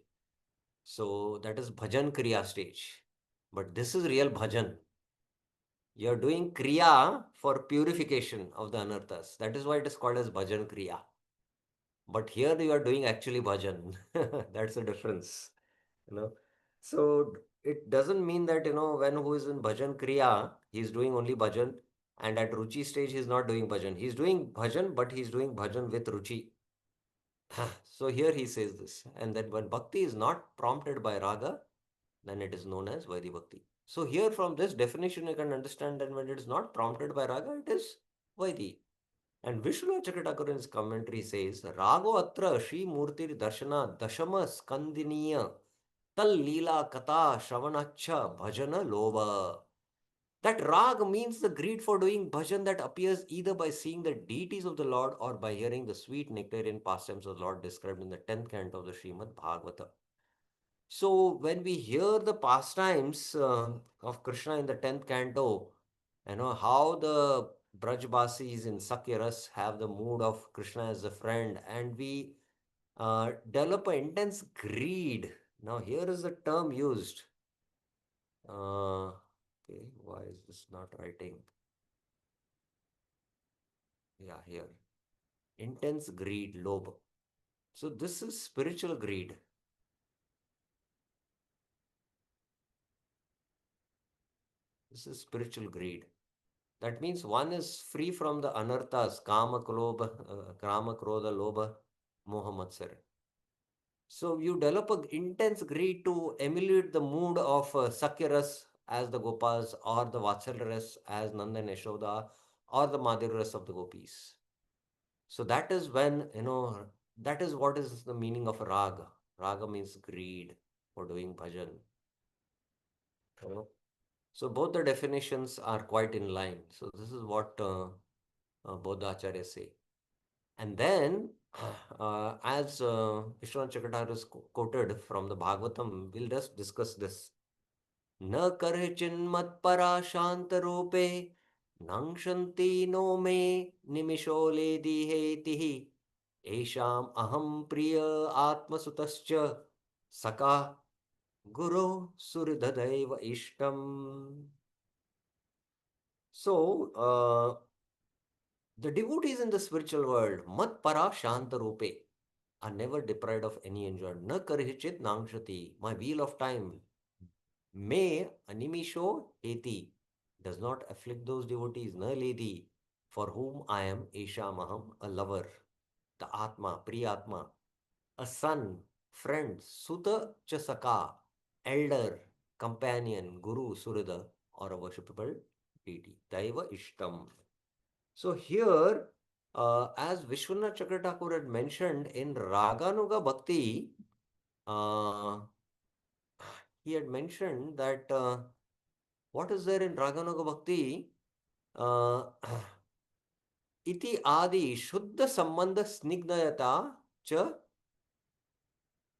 So that is bhajan kriya stage. But this is real bhajan. You're doing kriya for purification of the anarthas. That is why it is called as bhajan kriya. But here you are doing actually bhajan. That's the difference. So it doesn't mean that, when who is in bhajan kriya, he's doing only bhajan. And at ruchi stage, he's not doing bhajan. He's doing bhajan, but he's doing bhajan with ruchi. So here he says this. And then when bhakti is not prompted by raga, then it is known as Vaidhi Bhakti. So here from this definition you can understand that when it is not prompted by raga, it is Vaidhi. And Vishnu Chakrathakur in his commentary says, Rago atra Shri Murti Darshana Dashama Skandiniya Tal Leela Kata Shravanacha Bhajana Loba. That rag means the greed for doing bhajan that appears either by seeing the deities of the Lord or by hearing the sweet nectarian pastimes of the Lord described in the 10th canto of the Srimad Bhagavata. So when we hear the pastimes of Krishna in the 10th canto, how the Brajbasis in Sakyaras have the mood of Krishna as a friend, and we develop an intense greed. Now, here is the term used. Okay, why is this not writing? Yeah, here. Intense greed, lobh. So this is spiritual greed. This is spiritual greed. That means one is free from the anarthas, kama, krodha, lobha, moha, matsara. So you develop an intense greed to emulate the mood of Sakyaras as the Gopas, or the Vatsalyaras as Nanda and Yashoda, or the Madhuryaras of the Gopis. So that is when, that is what is the meaning of raga. Raga means greed for doing bhajan. So both the definitions are quite in line. So this is what both the acharyas say. And then, as Vishwanath Chakratharya is quoted from the Bhagavatam, we'll just discuss this. न करचिन्मत्परा शान्तरूपे नंशन्ति no मे निमिषोलेदिहेतिः एषाम् अहं प्रिय आत्मसुतश्च सका गुरो सुहृददैव इष्टम्. So, the devotees in the spiritual world, mat para shanta rupe, are never deprived of any enjoyment. Na karhichit nangshati, my wheel of time, may animisho eti, does not afflict those devotees, na ledi, for whom I am eshamaham, a lover, the atma, priyatma, a son, friend, suta chasaka, elder, companion, guru, surida, or a worshipable deity, daiva ishtam. So here, as Vishwanath Chakravarti had mentioned in Raganuga Bhakti, he had mentioned that what is there in Raganuga Bhakti? Iti adi shuddha sambandha snigdayata cha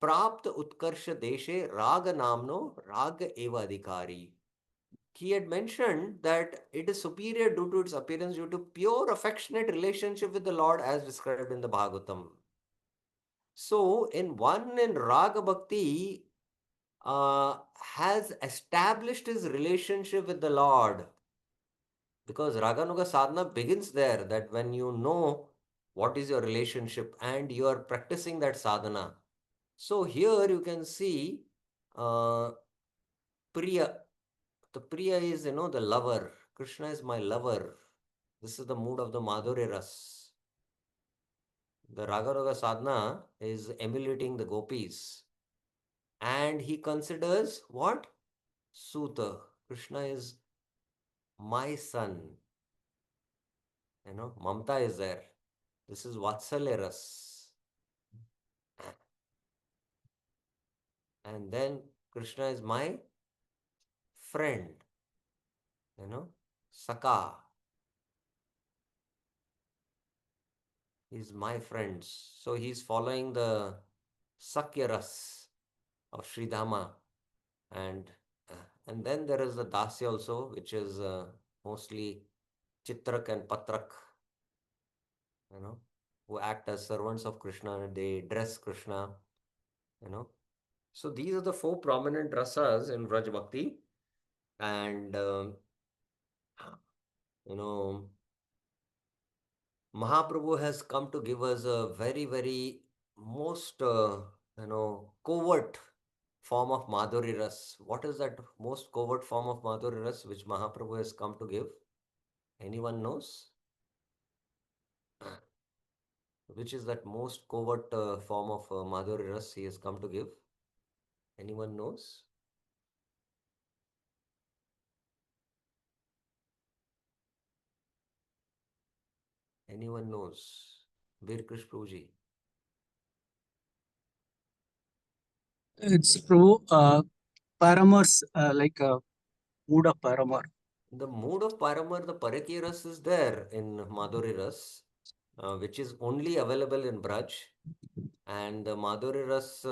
प्राप्त उत्कर्ष देशे राग नामनो राग eva adhikari. He had mentioned that it is superior due to its appearance due to pure affectionate relationship with the Lord as described in the Bhagavatam. So in Raga Bhakti has established his relationship with the Lord, because Raganuga sadhana begins there, that when you know what is your relationship and you are practicing that sadhana. So here you can see Priya. The Priya is, the lover. Krishna is my lover. This is the mood of the Madhurya Ras. The Raganuga sadhana is emulating the gopis. And he considers what? Suta. Krishna is my son. Mamta is there. This is Vatsalya Ras. And then Krishna is my friend. Saka. He's my friend. So he's following the Sakya Ras of Sridhama. And then there is the Dasya also, which is mostly Chitrak and Patrak, who act as servants of Krishna. They dress Krishna, So these are the four prominent rasas in Vraj Bhakti. And, Mahaprabhu has come to give us a very, very most, covert form of Madhuri Ras. What is that most covert form of Madhuri Ras which Mahaprabhu has come to give? Anyone knows? Which is that most covert form of Madhuri Ras he has come to give? Anyone knows? Anyone knows? Bir Krish Prabhuji.
It's true. Paramars, like mood of Paramar.
The mood of Paramar, the Parakya Ras is there in Madhuri Ras, which is only available in Braj. And the Madhuri Ras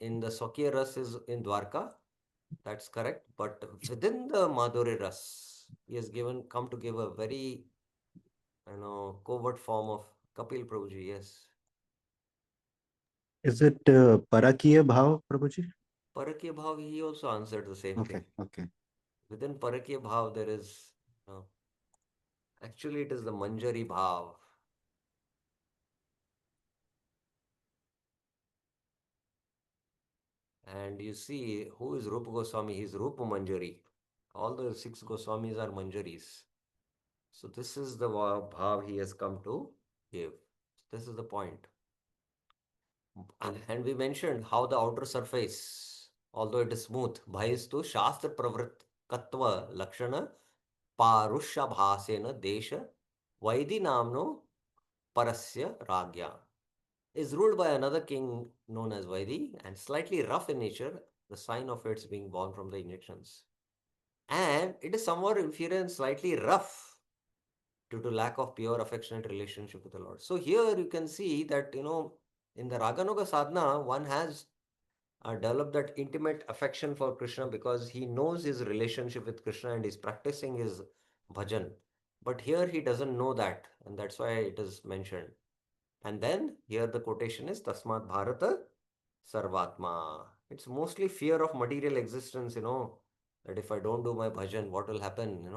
in the Swakya Ras is in Dwarka. That's correct. But within the Madhurya Ras, he has come to give a very, covert form of Kapil Prabhuji. Yes.
Is it Parakiya Bhav, Prabhuji?
Parakya Bhav, he also answered the same
Okay,
thing.
okay.
Within Parakya Bhav, there is, actually, it is the Manjari Bhav. And you see, who is Rupa Goswami? He's Rupa Manjari. All the 6 Goswamis are Manjaris. So this is the bhav he has come to give. This is the point. And we mentioned how the outer surface, although it is smooth, bhayastu shastra pravrit katva lakshana parusha bhasena desha vaidi namno parasya ragya, is ruled by another king known as Vaidi and slightly rough in nature, the sign of its being born from the Egyptians. And it is somewhat inferior and slightly rough due to lack of pure affectionate relationship with the Lord. So here you can see that, in the Raganuga sadhana, one has developed that intimate affection for Krishna because he knows his relationship with Krishna and is practicing his bhajan. But here he doesn't know that, and that's why it is mentioned. And then here the quotation is Tasmat Bharata Sarvatma. It's mostly fear of material existence, that if I don't do my bhajan, what will happen,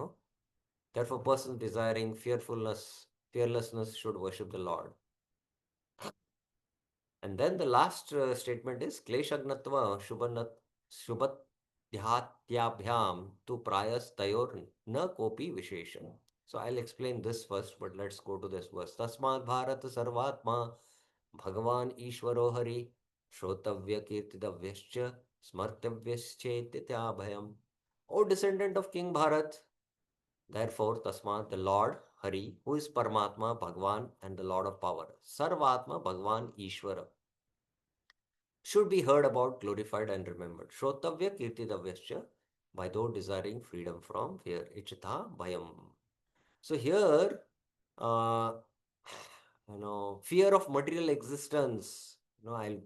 Therefore, person desiring fearlessness should worship the Lord. And then the last statement is Kleshagnatva Shubhatyabhyam tu prayas tayor na kopi visheshan. So I'll explain this first, but let's go to this verse. Tasmat Bharat Sarvatma Bhagavan Ishvaro Hari Shrotavya Kirtidavyascha Smartavyaschaityaabhayam. O descendant of King Bharat, therefore, Tasmat, the Lord, Hari, who is Paramatma, Bhagwan, and the Lord of power, Sarvatma, Bhagwan, Ishvara, should be heard about, glorified, and remembered. Shrotavya Kirtidavyascha, by those desiring freedom from fear. Ichita Bhayam. So here, uh, fear of material existence, the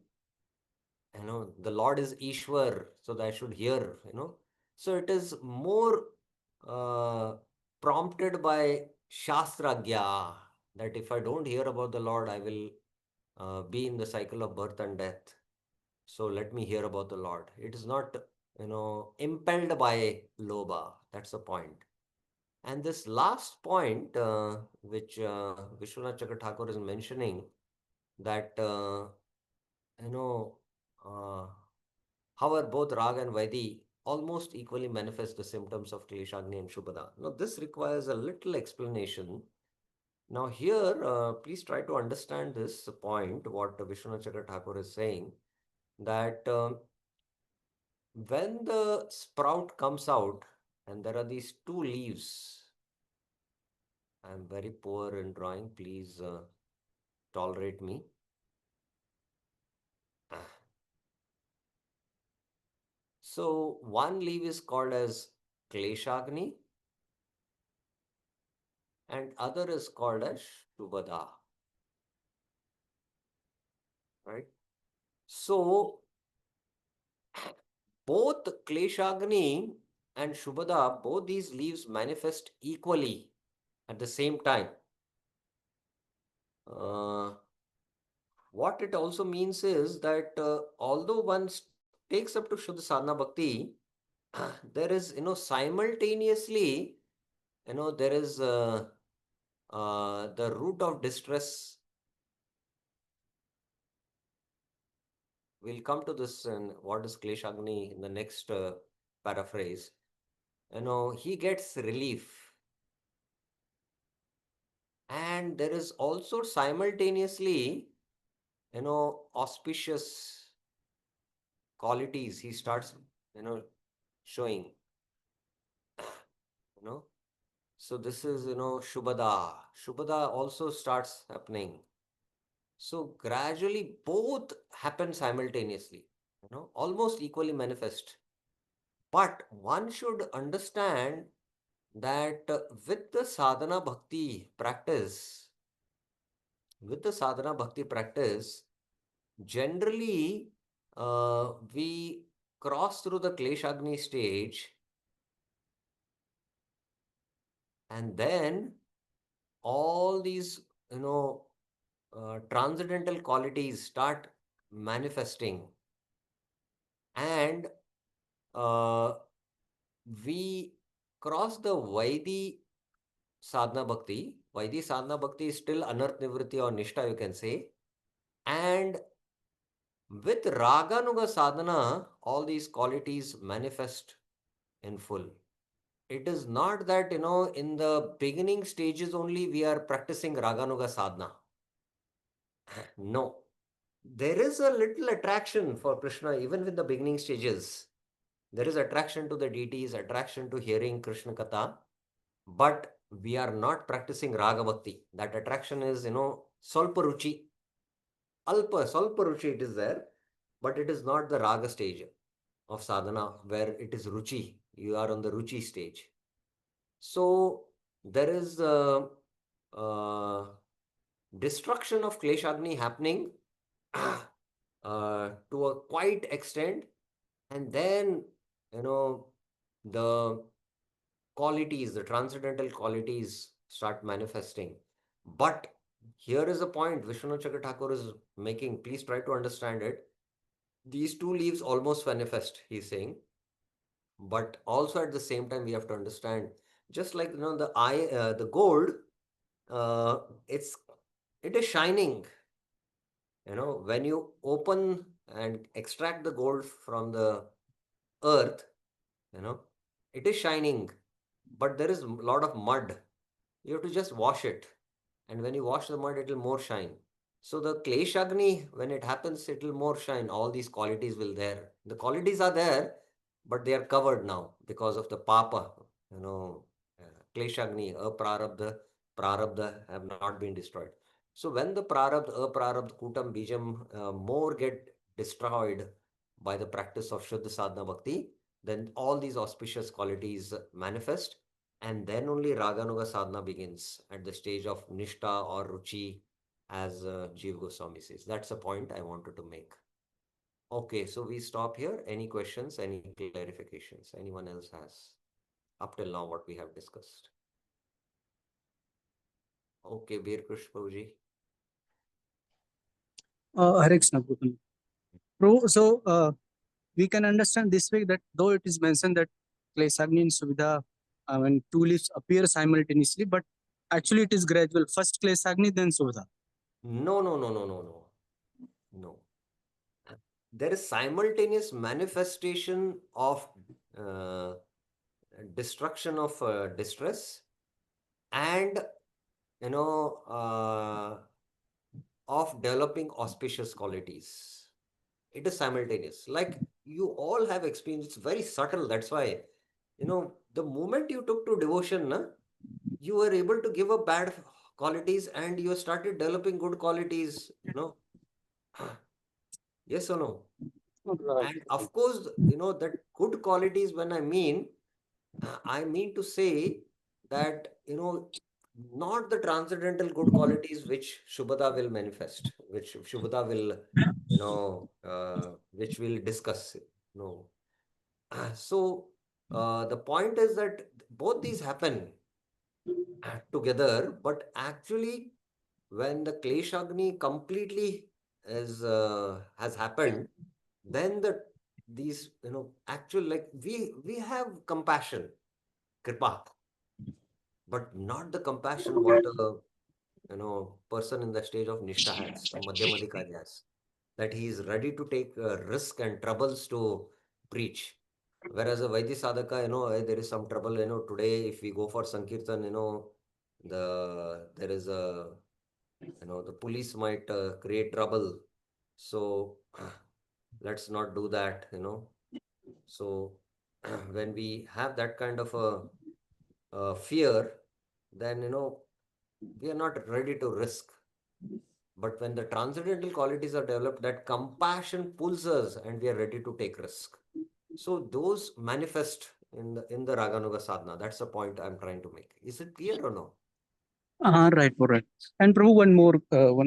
Lord is Ishwar, so that I should hear, So it is more uh, prompted by Shastragya, that if I don't hear about the Lord, I will be in the cycle of birth and death. So let me hear about the Lord. It is not, impelled by Loba. That's the point. And this last point, which Vishwanath Chakra Thakur is mentioning, that, you know, uh, however, both Rag and Vaidi almost equally manifest the symptoms of Kleshagni and Shubhada. Now, this requires a little explanation. Now, here, please try to understand this point, what Vishwanath Chakra Thakur is saying, that when the sprout comes out and there are these 2 leaves, I'm very poor in drawing, please tolerate me. So, one leaf is called as Kleshagni and other is called as Shubhada. Right? So, both Kleshagni and Shubhada, both these leaves manifest equally at the same time. What it also means is that although one takes up to Shuddha Sadhana Bhakti, there is, simultaneously, there is the root of distress. We'll come to this in what is Kleshagni in the next paraphrase. He gets relief. And there is also simultaneously, auspicious qualities he starts, showing, So this is, Shubhada. Shubhada also starts happening. So gradually both happen simultaneously, almost equally manifest. But one should understand that with the sadhana bhakti practice, generally we cross through the Kleshagni stage, and then all these, transcendental qualities start manifesting, and we cross the Vaidhi sadhana bhakti. Vaidhi sadhana bhakti is still anarth nivritti or nishta, you can say. And with raganuga sadhana, all these qualities manifest in full. It is not that, in the beginning stages only we are practicing raganuga sadhana. No. There is a little attraction for Krishna even with the beginning stages. There is attraction to the deities, attraction to hearing Krishna Katha, but we are not practicing Raga Bhakti. That attraction is, Salpa Ruchi. Alpa, Salpa Ruchi it is there, but it is not the Raga stage of sadhana where it is Ruchi. You are on the Ruchi stage. So there is destruction of Kleshagni happening to a quite extent, and then the qualities, the transcendental qualities start manifesting. But here is a point Vishwanath Chakra Thakur is making. Please try to understand it. These two leaves almost manifest, he's saying, but also at the same time we have to understand, just like the gold, it is shining. When you open and extract the gold from the earth, it is shining, but there is a lot of mud. You have to just wash it, and when you wash the mud, it will more shine. So the Kleshagni, when it happens, it will more shine. All these qualities will there. The qualities are there, but they are covered now because of the papa. Kleshagni, aprarabdha, prarabdha have not been destroyed. So when the prarabdha, aprarabdha, kutam, bijam more get destroyed by the practice of Shuddha Sadhana Bhakti, then all these auspicious qualities manifest, and then only Raganuga Sadhana begins at the stage of Nishta or Ruchi, as Jeev Goswami says. That's the point I wanted to make. Okay, so we stop here. Any questions, any clarifications anyone else has up till now what we have discussed? Okay, Veer Krish Prabhuji.
Hare Krishna, Prabhu. Prabhu, so we can understand this way that though it is mentioned that Kleshagni and Suvidha, when two leaves appear simultaneously, but actually it is gradual. First Kleshagni, then Suvidha.
No. There is simultaneous manifestation of destruction of distress and of developing auspicious qualities. It is simultaneous. Like you all have experienced, it's very subtle. That's why, the moment you took to devotion, you were able to give up bad qualities and you started developing good qualities, Yes or no? And of course, that good qualities, when I mean to say that, not the transcendental good qualities which Shubhada will manifest, which Shubhada will, which we'll discuss. No. So the point is that both these happen together, but actually when the Kleshagni completely has happened, then these actual, like we have compassion, kripa, but not the compassion what a person in the stage of Nishtha has, a Madhyamadikari has, that he is ready to take risk and troubles to preach. Whereas a Vaidhi Sadhaka, there is some trouble, today if we go for Sankirtan, there is a, the police might create trouble. So let's not do that, So when we have that kind of a fear, then, we are not ready to risk. But when the transcendental qualities are developed, that compassion pulls us and we are ready to take risk. So those manifest in the Raganuga sadhana. That's the point I'm trying to make. Is it clear or no?
Right. And Prabhu, one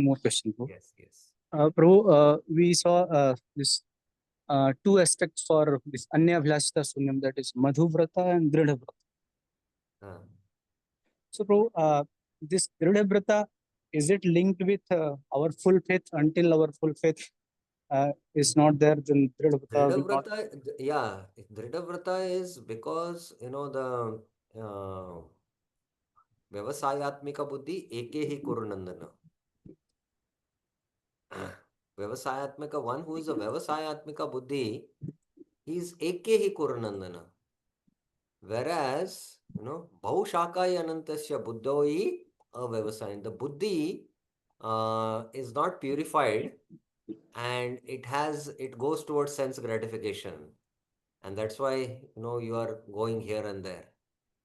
more question, Prabhu.
Yes.
Prabhu, we saw this two aspects for this Anya Vlasita Sunyam, that is Madhuvrata and Dridhavrata.
Uh,
So, Prabhu, this Dridhavrata, is it linked with our full faith? Until our full faith is not there, then Dridhavrata will not.
yeah, Dridhavrata is because, the व्यवसायात्मिक बुद्धि एके ही कुरुनंदन. व्यवसायात्मिक one who is a व्यवसायात्मिक buddhi, he is eke hi kurunandana. Whereas, Bhaushakai Anantasya Buddhoi Avyavasayan. The buddhi is not purified and it goes towards sense gratification. And that's why, you are going here and there.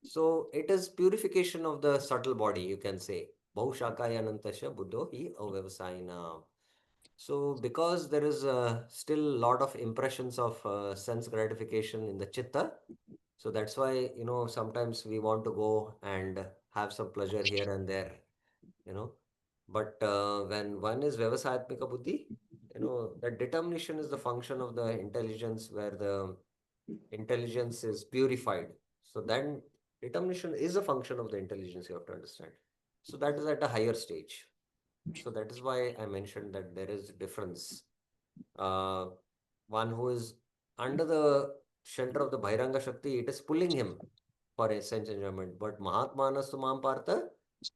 So it is purification of the subtle body, you can say. Bhaushakai Anantasya Buddhoi Avyavasayana. So because there is still a lot of impressions of sense gratification in the chitta, so that's why, sometimes we want to go and have some pleasure here and there, But when one is Vyavasayatmika Buddhi, that determination is the function of the intelligence where the intelligence is purified. So then determination is a function of the intelligence, you have to understand. So that is at a higher stage. So that is why I mentioned that there is a difference. One who is under the shelter of the Bhairanga Shakti, it is pulling him for a sense enjoyment. But Mahatmanastu Mam Partha,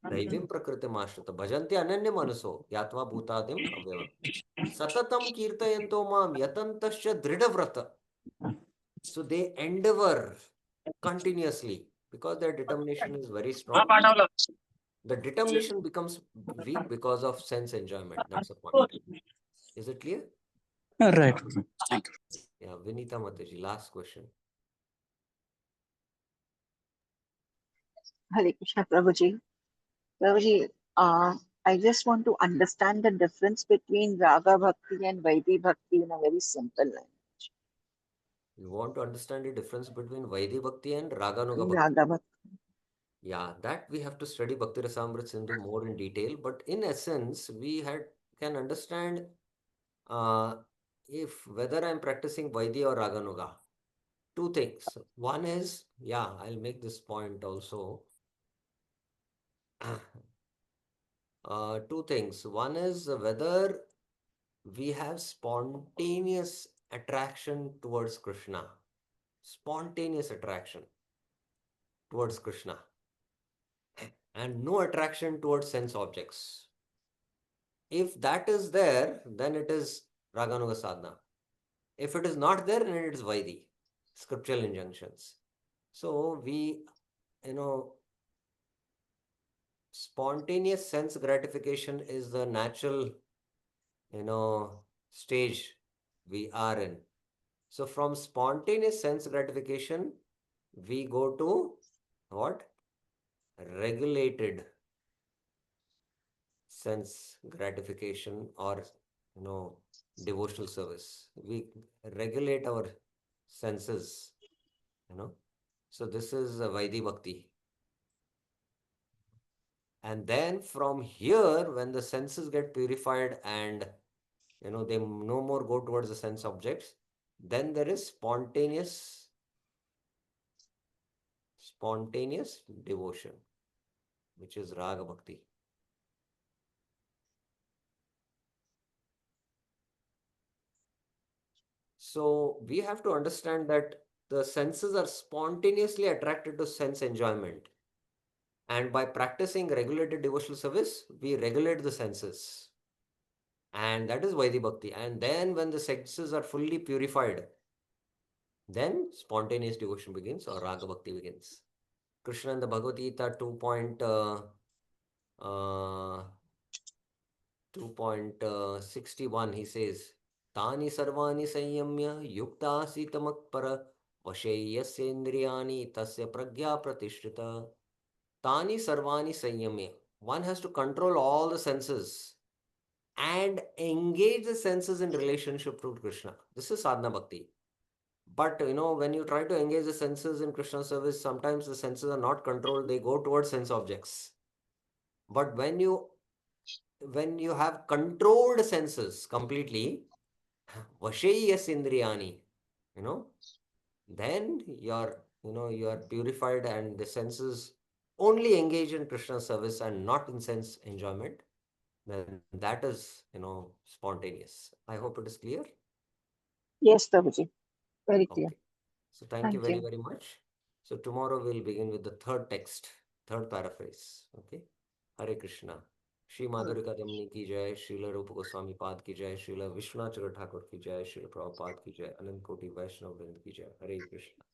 Daivim Prakriti Mashrita, Bhajanti Ananya Manuso, Yatva Bhutadim Avyavam. Satatam Kirtayanto Mam, Yatantasya Dridhavrata. So they endeavor continuously because their determination is very strong. The determination becomes weak because of sense enjoyment. That's the point. Is it clear?
Right.
Yeah, Vinita Mataji, last question.
Hare Krishna, Prabhuji. Prabhuji, I just want to understand the difference between Raga Bhakti and Vaidhi Bhakti in a very simple language.
You want to understand the difference between Vaidhi Bhakti and Raganuga Bhakti?
Raga Bhakti.
Yeah, that we have to study Bhakti Rasamrit Sindhu more in detail. But in essence, we can understand if whether I'm practicing Vaidhi or Raganuga. Two things. One is, I'll make this point also. Two things. One is whether we have spontaneous attraction towards Krishna. Spontaneous attraction towards Krishna. And no attraction towards sense objects. If that is there, then it is Raganuga Sadhana. If it is not there, then it is Vaidhi, scriptural injunctions. So we, spontaneous sense gratification is the natural, stage we are in. So from spontaneous sense gratification, we go to what? Regulated sense gratification or, devotional service. We regulate our senses, So this is Vaidhi Bhakti. And then from here, when the senses get purified and, they no more go towards the sense objects, then there is spontaneous devotion, which is Raga Bhakti. So we have to understand that the senses are spontaneously attracted to sense enjoyment. And by practicing regulated devotional service, we regulate the senses. And that is Vaidhi Bhakti. And then when the senses are fully purified, then spontaneous devotion begins or Raga Bhakti begins. Krishna in the Bhagavad Gita 2.61, he says, Tani sarvani sanyamya yukta sitamakpara vasheyasyendriyani tasya pragya pratishrita. Tani sarvani sanyamya. One has to control all the senses and engage the senses in relationship to Krishna. This is sadhana bhakti. But when you try to engage the senses in Krishna service, sometimes the senses are not controlled, they go towards sense objects. But when you have controlled senses completely, Vashe Yasindriyani, then you are purified and the senses only engage in Krishna service and not in sense enjoyment, then that is, spontaneous. I hope it is clear.
Yes, Prabhuji. Very clear.
Okay. So thank you
Thank
very,
you.
very much. So tomorrow we'll begin with the third text, third paraphrase. Okay. Hare Krishna. Shri Madhurya Kadambini ki jai, Srila Rupa Goswami Pad ki jai, Srila Vishwanath Chakravarti Thakur ki jai, Srila Prabhupada ki jai, Anant Koti Vaishnava Vrind ki jai. Hare Krishna.